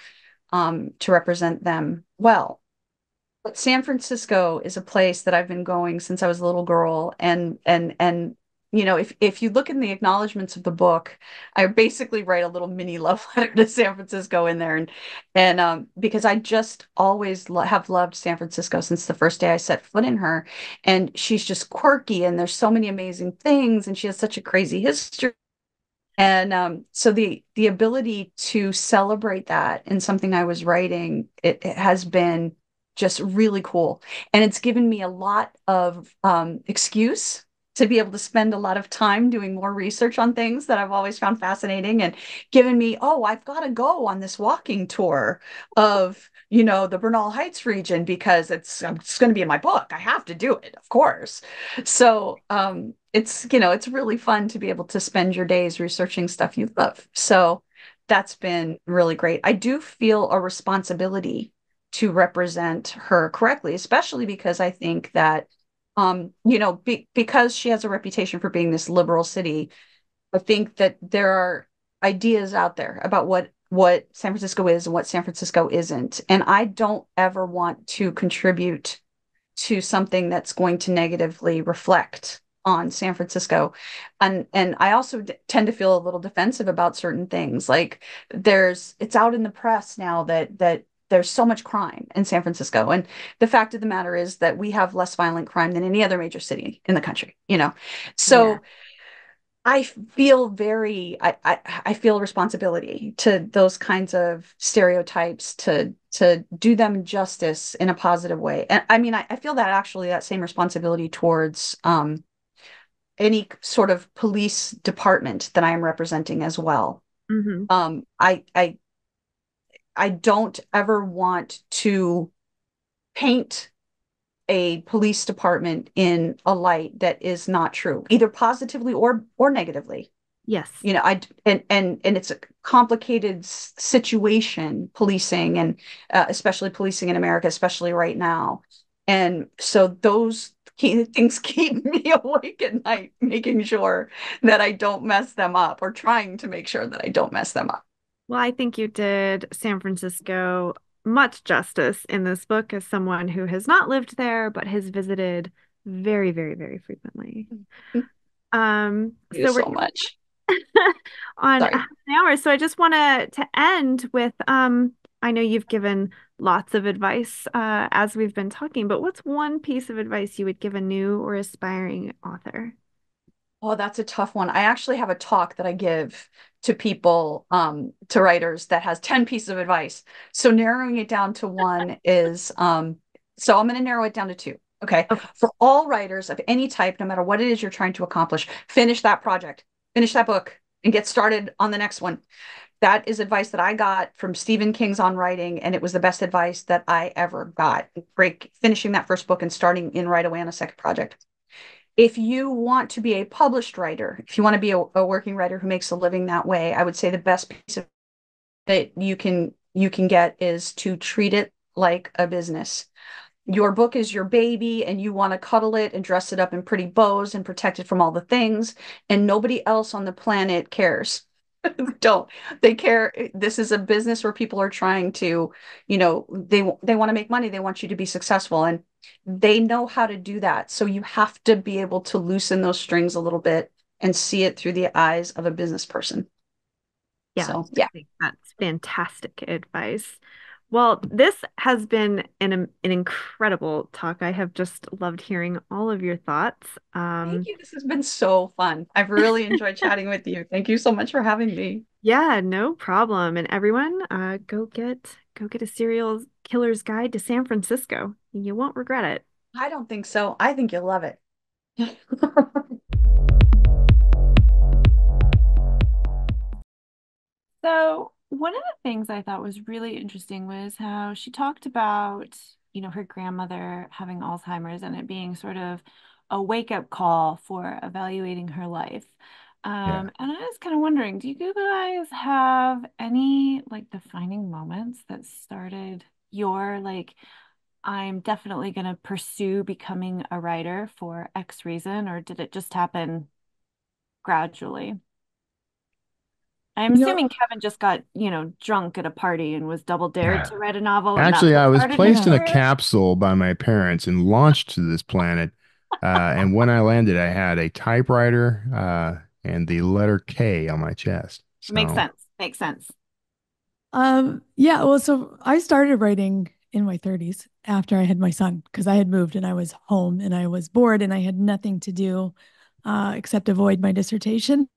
represent them well. But San Francisco is a place that I've been going since I was a little girl, and if you look in the acknowledgments of the book, I basically write a little mini love letter to San Francisco in there, and because I just always have loved San Francisco since the first day I set foot in her, and she's just quirky, and there's so many amazing things, and she has such a crazy history. And so the ability to celebrate that in something I was writing, it has been just really cool. And it's given me a lot of excuse to be able to spend a lot of time doing more research on things that I've always found fascinating, and given me, oh, I've got to go on this walking tour of, the Bernal Heights region because it's going to be in my book. I have to do it, of course. So it's really fun to be able to spend your days researching stuff you love. So that's been really great. I do feel a responsibility to represent her correctly, especially because I think that, because she has a reputation for being this liberal city, I think that there are ideas out there about what San Francisco is and what San Francisco isn't. And I don't ever want to contribute to something that's going to negatively reflect on San Francisco. And I also tend to feel a little defensive about certain things. Like it's out in the press now that there's so much crime in San Francisco. And the fact of the matter is that we have less violent crime than any other major city in the country. So Yeah. I feel I feel responsibility to those kinds of stereotypes to do them justice in a positive way. And I mean, I feel that actually that same responsibility towards any sort of police department that I am representing as well. Mm-hmm. I don't ever want to paint a police department in a light that is not true, either positively or negatively. Yes. And it's a complicated situation, policing, and especially policing in America, especially right now. And so those things keep me awake at night, making sure that I don't mess them up, or trying to make sure that I don't mess them up. Well, I think you did San Francisco much justice in this book as someone who has not lived there but has visited very, very, very frequently. Thank you So so we're much. on Sorry. half an hour. So I just want to end with I know you've given lots of advice as we've been talking, but what's one piece of advice you would give a new or aspiring author? Oh, that's a tough one. I actually have a talk that I give to people, to writers, that has 10 pieces of advice. So narrowing it down to one is, so I'm going to narrow it down to two. Okay. Okay. For all writers of any type, no matter what it is you're trying to accomplish, finish that project, finish that book, and get started on the next one. That is advice that I got from Stephen King's On Writing, and it was the best advice that I ever got. Finishing that first book and starting in right away on a second project. If you want to be a published writer, if you want to be a working writer who makes a living that way, I would say the best piece of that you can get is to treat it like a business. Your book is your baby, and you want to cuddle it and dress it up in pretty bows and protect it from all the things, and nobody else on the planet cares. Don't. They care. This is a business where people are trying to, they want to make money. They want you to be successful, and they know how to do that. So you have to be able to loosen those strings a little bit and see it through the eyes of a business person. Yeah, So yeah. I think that's fantastic advice. Well, this has been an incredible talk. I have just loved hearing all of your thoughts. Thank you. This has been so fun. I've really enjoyed chatting with you. Thank you so much for having me. Yeah, no problem. And everyone, go get a serial killer's guide to San Francisco. You won't regret it. I don't think so. I think you'll love it. So one of the things I thought was really interesting was how she talked about, her grandmother having Alzheimer's and it being sort of a wake-up call for evaluating her life. Yeah. And I was kind of wondering, do you guys have any like defining moments that started your like, I'm definitely going to pursue becoming a writer for X reason, or did it just happen gradually? I'm You know, assuming Kevin just got, drunk at a party and was double dared to write a novel, and that's Actually, I what was started his placed in a career. capsule by my parents and launched to this planet. And when I landed, I had a typewriter and the letter K on my chest. Makes So, sense. Makes sense. yeah, well, so I started writing in my 30s after I had my son because I had moved and I was home and I was bored and I had nothing to do except avoid my dissertation.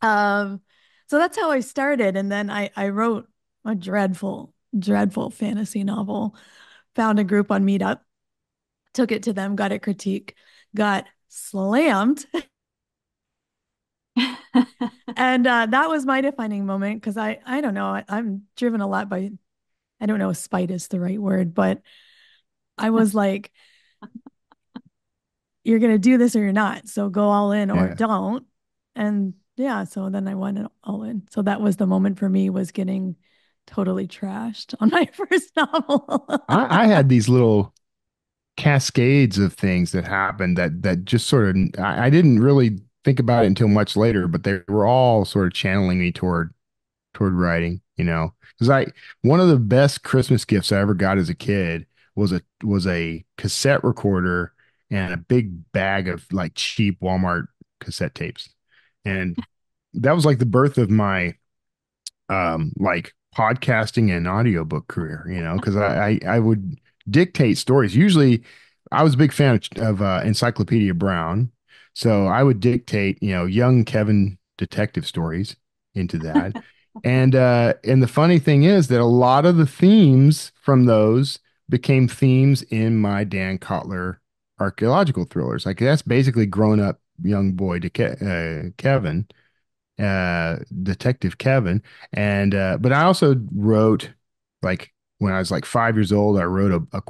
Um, so that's how I started. And then I wrote a dreadful fantasy novel, found a group on Meetup, took it to them, got it critique, got slammed. And that was my defining moment because I don't know, I'm driven a lot by, I don't know if spite is the right word, but I was like, you're going to do this or you're not. So go all in or yeah. don't. And yeah, so then I went all in. So that was the moment for me was getting totally trashed on my first novel. I had these little cascades of things that happened that just sort of I didn't really think about it until much later, but they were all sort of channeling me toward writing, because I one of the best Christmas gifts I ever got as a kid was a cassette recorder and a big bag of like cheap Walmart cassette tapes. And that was like the birth of my like podcasting and audiobook career, because I would dictate stories. Usually I was a big fan of Encyclopedia Brown. So I would dictate, young Kevin detective stories into that. And the funny thing is that a lot of the themes from those became themes in my Dan Kotler archaeological thrillers. Like that's basically grown up young boy to Kevin, Detective Kevin. And but I also wrote, like, when I was like 5 years old, I wrote a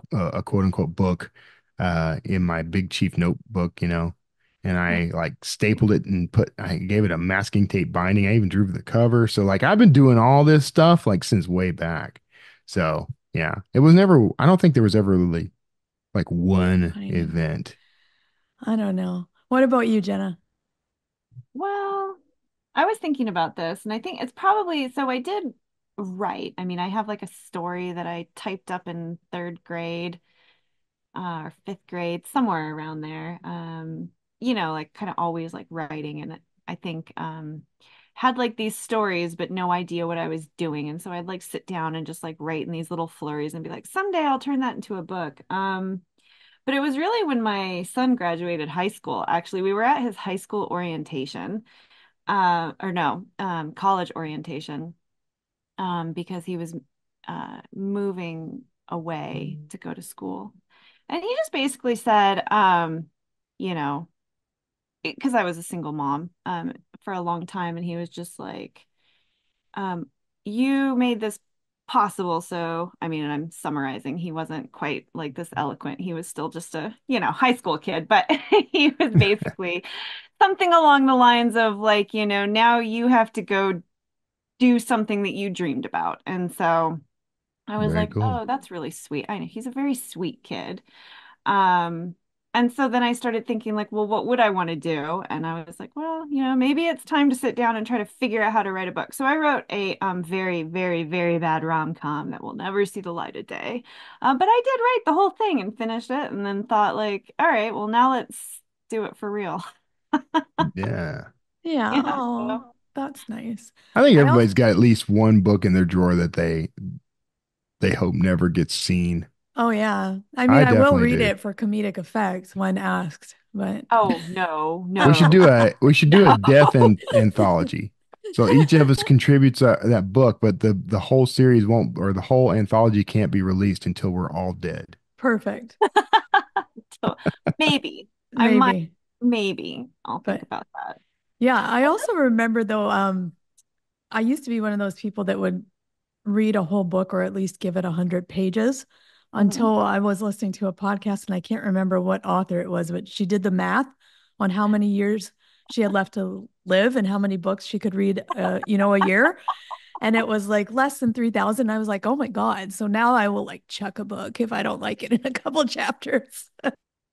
quote unquote book in my Big Chief notebook, and I like stapled it and I gave it a masking tape binding. I even drew the cover. So like I've been doing all this stuff like since way back. So yeah, it was never, I don't think there was ever really like one Finding. event. I don't know. What about you, Jenna? Well, I was thinking about this, and I think it's probably so I did write. I mean, I have like a story that I typed up in third grade or fifth grade, somewhere around there. Like kind of always like writing, and I think had like these stories, but no idea what I was doing. And so I'd like sit down and just like write in these little flurries and be like, someday I'll turn that into a book. But it was really when my son graduated high school. Actually, we were at his high school orientation, or no, college orientation, because he was moving away to go to school. And he just basically said, you know, because I was a single mom for a long time, and he was just like, um, you made this possible. So, I mean, and I'm summarizing, he wasn't quite like this eloquent. He was still just a, high school kid, but he was basically something along the lines of like, now you have to go do something that you dreamed about. And so I was Very like, cool. oh, that's really sweet. I know he's a very sweet kid. Um, and so then I started thinking like, well, what would I want to do? And I was like, well, maybe it's time to sit down and try to figure out how to write a book. So I wrote a very, very, very bad rom-com that will never see the light of day. But I did write the whole thing and finished it and then thought like, all right, well, now let's do it for real. Yeah. Yeah, Yeah. oh, So, that's nice. I think I also, everybody's got at least one book in their drawer that they hope never gets seen. oh yeah. I mean, I I will definitely read do. it for comedic effect when asked, but oh, no, We should no, do a death no. anthology. So each of us contributes that book, but the whole series won't, or the whole anthology can't be released until we're all dead. perfect. So maybe I might, Maybe. maybe I'll think But about that. yeah, I also remember though, I used to be one of those people that would read a whole book or at least give it 100 pages Mhm. until I was listening to a podcast and I can't remember what author it was, but she did the math on how many years she had left to live and how many books she could read, a year. And it was like less than 3,000. I was like, oh my God. So now I will like chuck a book if I don't like it in a couple chapters.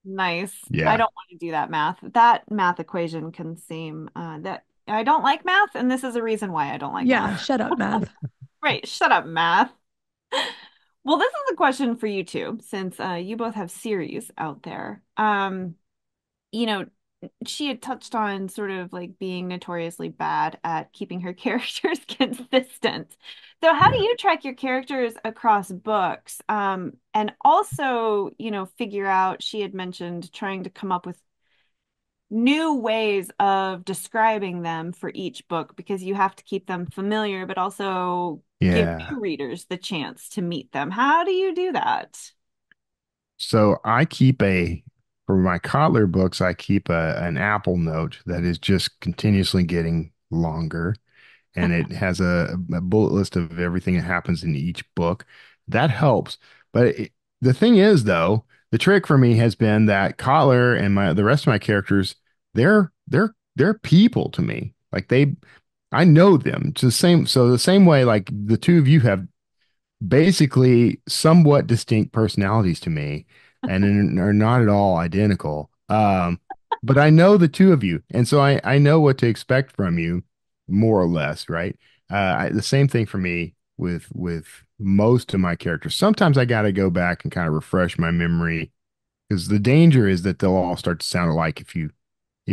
Nice. I Yeah. don't want to do that math. That math equation can seem that I don't like math, and this is a reason why I don't like Yeah, math. shut up, math. Right, shut up, math. Well, this is a question for you two, since you both have series out there. You know, she had touched on sort of like being notoriously bad at keeping her characters consistent. So how do Yeah. you track your characters across books? And also, figure out, she had mentioned trying to come up with new ways of describing them for each book because you have to keep them familiar, but also give Yeah. new readers the chance to meet them. How do you do that? So for my Kotler books, I keep an Apple note that is just continuously getting longer. And it has a bullet list of everything that happens in each book. That helps. But the thing is, though, the trick for me has been that Kotler and the rest of my characters, they're people to me. Like I know them. It's the same. So the same way, like the two of you have basically somewhat distinct personalities to me and are not at all identical. But I know the two of you, and so I know what to expect from you, more or less, right? The same thing for me with most of my characters. Sometimes I got to go back and kind of refresh my memory because the danger is that they'll all start to sound alike if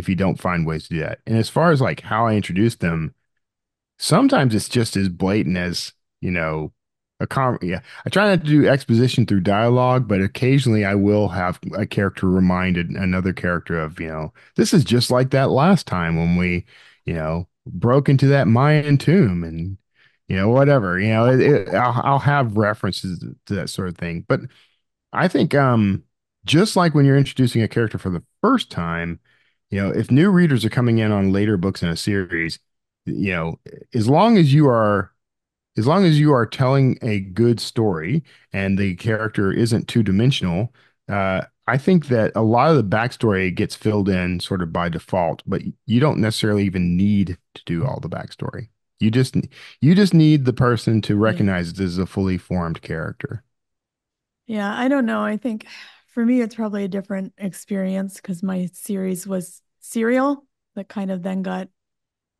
you don't find ways to do that. And as far as like how I introduce them, sometimes it's just as blatant as, yeah. I try not to do exposition through dialogue, but occasionally I will have a character reminded another character of, this is just like that last time when we, broke into that Mayan tomb and, whatever, I'll have references to that sort of thing. But I think, just like when you're introducing a character for the first time, if new readers are coming in on later books in a series, you know, as long as you are as long as you are telling a good story and the character isn't two-dimensional, I think that a lot of the backstory gets filled in sort of by default, but you don't necessarily even need to do all the backstory. You just need the person to Yeah. recognize it as a fully formed character. Yeah, I don't know. I think for me, it's probably a different experience because my series was serial that kind of then got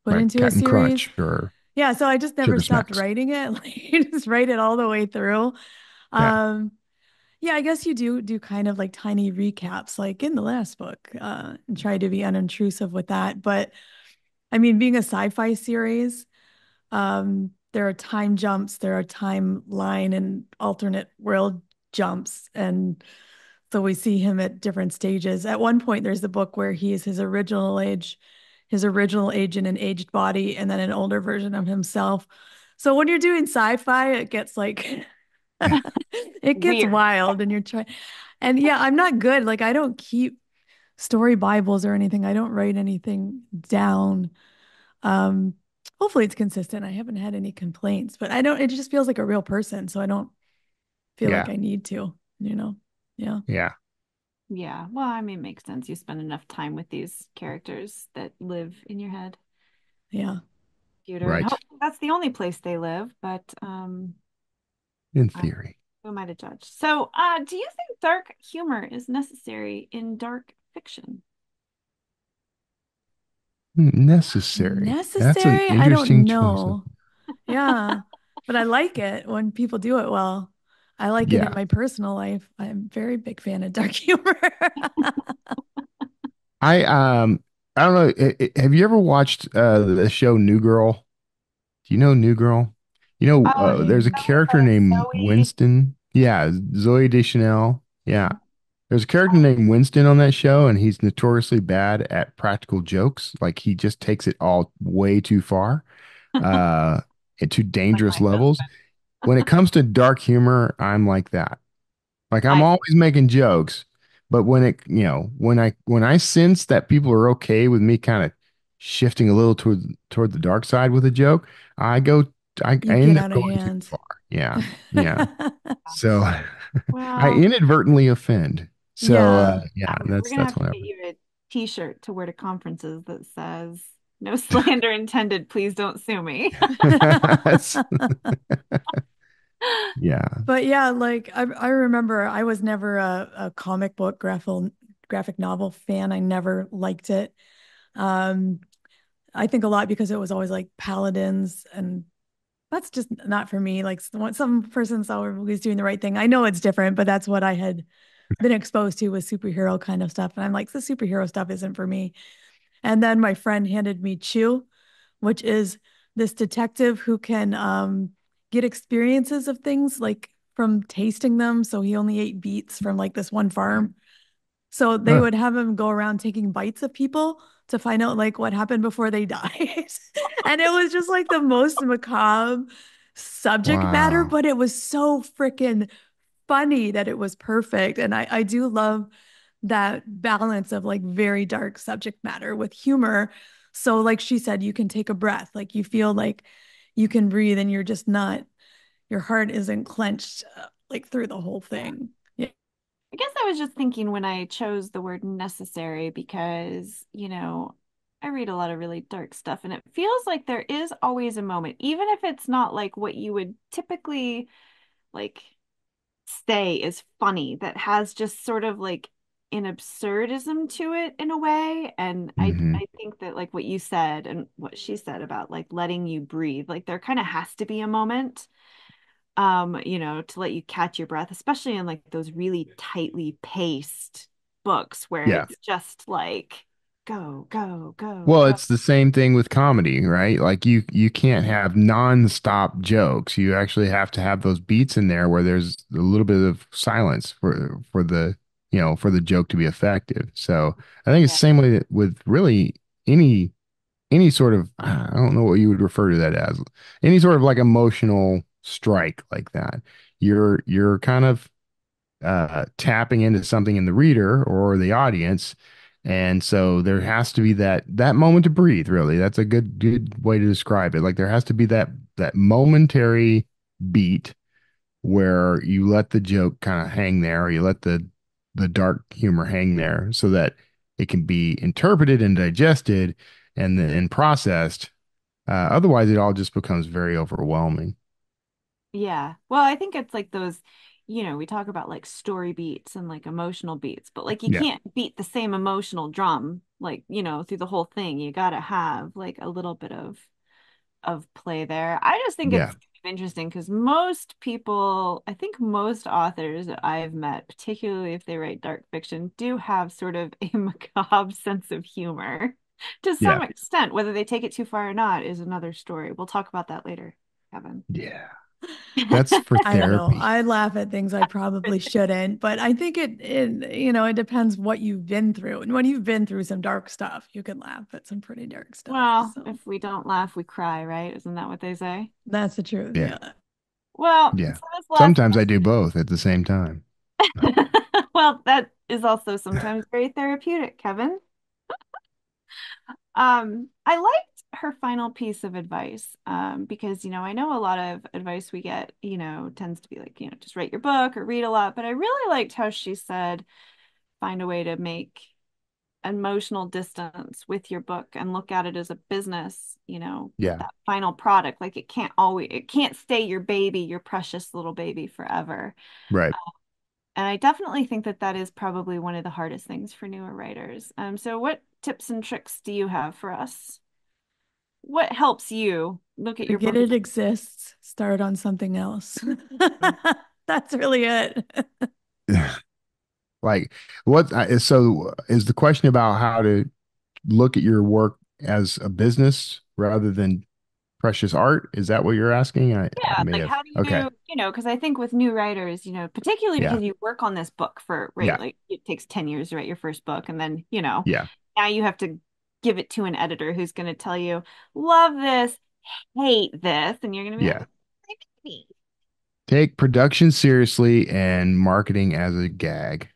put Like into a Captain series. Crunch or Yeah, so I just never Sugar stopped Smacks. writing it. Like you just write it all the way through. Yeah. Um, yeah, I guess you do kind of like tiny recaps, like in the last book, and try to be unintrusive with that. But I mean, being a sci-fi series, there are time jumps, there are timeline and alternate world jumps, and so we see him at different stages. At one point, there's a book where he is his original age in an aged body, and then an older version of himself. So when you're doing sci-fi, it gets like it gets Weird. wild, and you're trying. And yeah, I'm not good. Like I don't keep story Bibles or anything. I don't write anything down. Um, Hopefully it's consistent. I haven't had any complaints, but I don't. It just feels like a real person, so I don't feel like Yeah. I need to. You know? Yeah. Yeah. Yeah. Well, I mean, it makes sense. You spend enough time with these characters that live in your head, Yeah. computer, and Right. hopefully that's the only place they live, but In I, theory. who am I to judge? So, do you think dark humor is necessary in dark fiction? Necessary. That's an Necessary? I interesting don't choice. know. Yeah. But I like it when people do it well. I like it in Yeah. my personal life. I'm a very big fan of dark humor. I I don't know. Have you ever watched the show New Girl? Do you know New Girl? Oh, is There's a Mm, that character named Zoe? Winston. Yeah, Zoe Deschanel. Yeah. Mhm. There's a character named Winston on that show, and he's notoriously bad at practical jokes. Like he just takes it all way too far, uh, and to Like dangerous my levels. husband. When it comes to dark humor, I'm like that. Like I'm I always making jokes, but when it, when I sense that people are okay with me kind of shifting a little toward the dark side with a joke, I go You I get end up out of going too hand. far. Yeah. Yeah. So I Well, inadvertently offend. So Yeah. yeah, we're gonna that's have to what get you a t-shirt to wear to conferences that says "No slander intended. Please don't sue me." I yeah. But yeah, like I remember I was never a comic book graphic novel fan. I never liked it. Um, I think a lot because it was always like paladins, and that's just not for me. Like some person saw was doing the right thing. I know it's different, but that's what I had been exposed to with superhero kind of stuff. And I'm like, the superhero stuff isn't for me. And then my friend handed me Chew, which is this detective who can get experiences of things like from tasting them. So he only ate beets from like this one farm. So they Huh. would have him go around taking bites of people to find out like what happened before they died. And it was just like the most macabre subject matter, Wow. but it was so freaking funny that it was perfect. And I do love that balance of like very dark subject matter with humor. So, like she said, you can take a breath, like you feel like you can breathe and you're just not, your heart isn't clenched like through the whole Yeah. thing. Yeah. I guess I was just thinking when I chose the word necessary because, I read a lot of really dark stuff and it feels like there is always a moment, even if it's not like what you would typically like say is funny, that has just sort of like an absurdism to it in a way. And I Hmm. I think that like what you said and what she said about like letting you breathe, like there kind of has to be a moment to let you catch your breath, especially in like those really tightly paced books where Yeah. it's just like go, go, go, Well, go. it's the same thing with comedy, right? Like you can't have nonstop jokes. You actually have to have those beats in there where there's a little bit of silence for the for the joke to be effective. So I think it's Yeah. the same way with really any any sort of I don't know what you would refer to that as, any sort of like emotional strike like that. You're kind of tapping into something in the reader or the audience. And so there has to be that moment to breathe, really. That's a good way to describe it. Like there has to be that momentary beat where you let the joke kind of hang there, or you let the dark humor hang there so that it can be interpreted and digested and processed. Otherwise, it all just becomes very overwhelming. Yeah. Well, I think it's like those, we talk about like story beats and like emotional beats, but like you Yeah, can't beat the same emotional drum like, through the whole thing. You got to have like a little bit of play there. I just think it's yeah, kind of interesting because most people, I think most authors that I've met, particularly if they write dark fiction, do have sort of a macabre sense of humor to yeah, some extent. Whether they take it too far or not is another story. We'll talk about that later, Kevin. yeah. That's for I don't know. therapy. I laugh at things I probably shouldn't, but I think it depends what you've been through. And when you've been through some dark stuff, you can laugh at some pretty dark stuff. Well, So if we don't laugh, we cry, right? Isn't that what they say? that's the truth. Yeah. Yeah. Well, Yeah. so this last Sometimes I do both at the same time. well, that is also sometimes very therapeutic, Kevin. I liked her final piece of advice, because, I know a lot of advice we get, tends to be like, just write your book or read a lot, but I really liked how she said, find a way to make emotional distance with your book and look at it as a business, with Yeah. that final product. Like it can't stay your baby, your precious little baby forever. Right. And I definitely think that that is probably one of the hardest things for newer writers. So what tips and tricks do you have for us? What helps you look at your Forget book it exists. Start on something else. That's really it. Like so is the question about how to look at your work as a business rather than precious art? Is that what you're asking? I Yeah, may like have. how do Okay. you, because I think with new writers, particularly Yeah. because you work on this book for, right, Yeah. like it takes 10 years to write your first book. And then, Yeah. now you have to give it to an editor who's going to tell you, love this, hate this. And you're going to be like, Yeah. "Maybe." Take production seriously and marketing as a gag.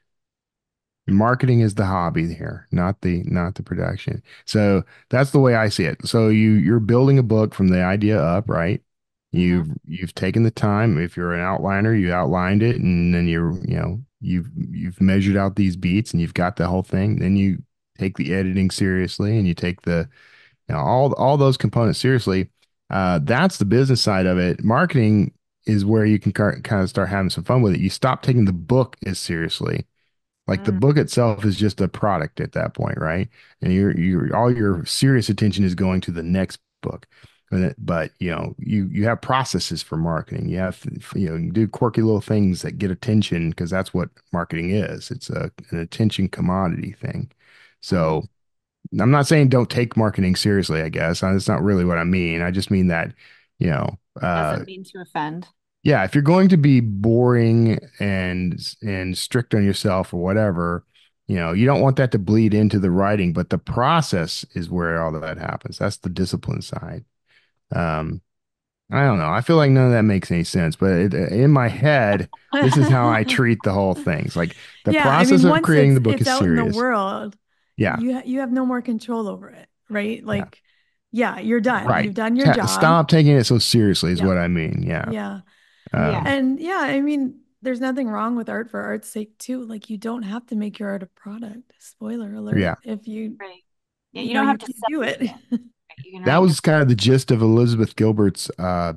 Marketing is the hobby here, not the production. So that's the way I see it. So you're building a book from the idea up, right? You've taken the time. If you're an outliner, you outlined it, and then you've measured out these beats, and you've got the whole thing. Then you take the editing seriously, and you take the all those components seriously. That's the business side of it. Marketing is where you can kind of start having some fun with it. You stop taking the book as seriously. Like the book itself is just a product at that point, right? And you're all your serious attention is going to the next book. But you have processes for marketing. You have you do quirky little things that get attention because that's what marketing is. It's an attention commodity thing. So I'm not saying don't take marketing seriously, I guess. That's not really what I mean. I just mean that, Doesn't mean to offend. yeah, if you're going to be boring and strict on yourself or whatever, you don't want that to bleed into the writing, but the process is where all of that happens. That's the discipline side. Um, I don't know. I feel like none of that makes any sense, but in my head, this is how I treat the whole thing. It's like the process of once creating the book it's is out in the serious. world, Yeah. you have no more control over it, right? Like, yeah, you're done. Right. You've done your job. Stop taking it so seriously is what I mean. Yeah. Yeah. Yeah. And I mean, there's nothing wrong with art for art's sake too. Like you don't have to make your art a product. Spoiler alert. Yeah. If you, Right. Yeah, you don't have to do it. That was kind of the gist of Elizabeth Gilbert's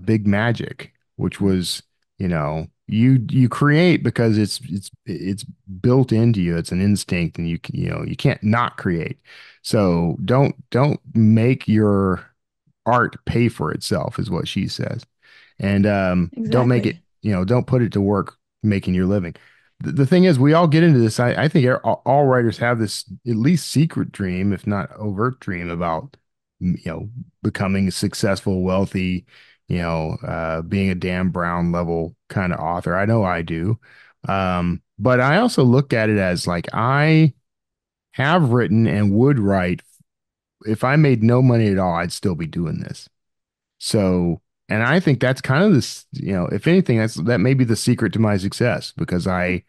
Big Magic, which was, you create because it's built into you. It's an instinct, and you can't not create. So don't make your art pay for itself, is what she says. And don't make it, don't put it to work making your living. The thing is, we all get into this. I think all writers have this at least secret dream, if not overt dream, about becoming successful, wealthy, being a Dan Brown level kind of author. I know I do. But I also look at it as like I have written and would write. If I made no money at all, I'd still be doing this. So, and I think that's kind of this, if anything, that may be the secret to my success, because I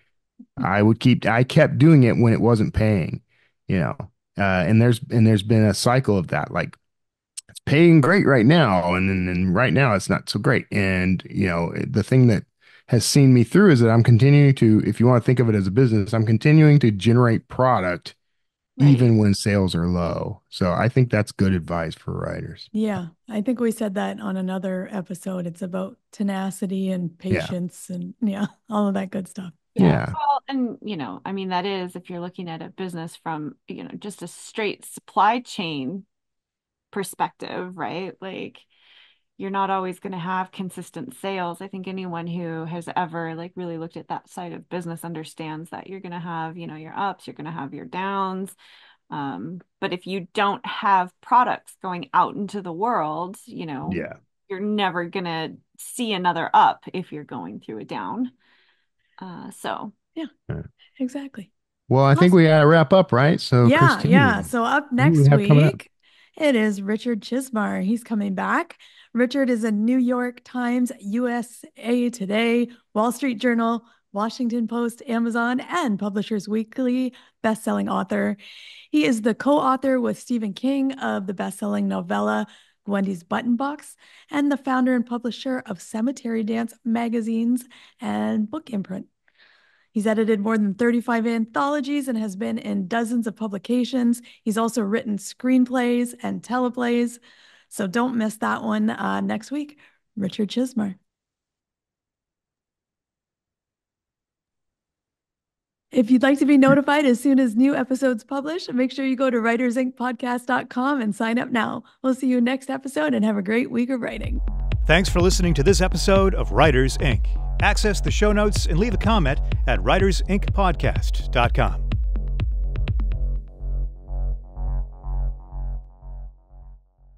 kept doing it when it wasn't paying, and there's been a cycle of that. Like it's paying great right now, and then right now it's not so great. And the thing that has seen me through is that I'm continuing to, if you want to think of it as a business, I'm continuing to generate product even when sales are low. So I think that's good advice for writers. Yeah, I think we said that on another episode. It's about tenacity and patience and all of that good stuff. Yeah. Well, and I mean, that is, if you're looking at a business from, just a straight supply chain perspective, right? Like you're not always going to have consistent sales. I think anyone who has ever like really looked at that side of business understands that you're going to have, your ups, you're going to have your downs. But if you don't have products going out into the world, you're never going to see another up if you're going through a down. So yeah, exactly. Well, I think we got to wrap up, right? So Christine, So up next week, it is Richard Chizmar. He's coming back. Richard is a New York Times, USA Today, Wall Street Journal, Washington Post, Amazon, and Publishers Weekly bestselling author. He is the co-author with Stephen King of the bestselling novella Wendy's Button Box, and the founder and publisher of Cemetery Dance magazines and book imprint. He's edited more than 35 anthologies and has been in dozens of publications. He's also written screenplays and teleplays. So don't miss that one next week. Richard Chizmar. If you'd like to be notified as soon as new episodes publish, make sure you go to writersincpodcast.com and sign up now. We'll see you next episode and have a great week of writing. Thanks for listening to this episode of Writers Inc. Access the show notes and leave a comment at writersincpodcast.com.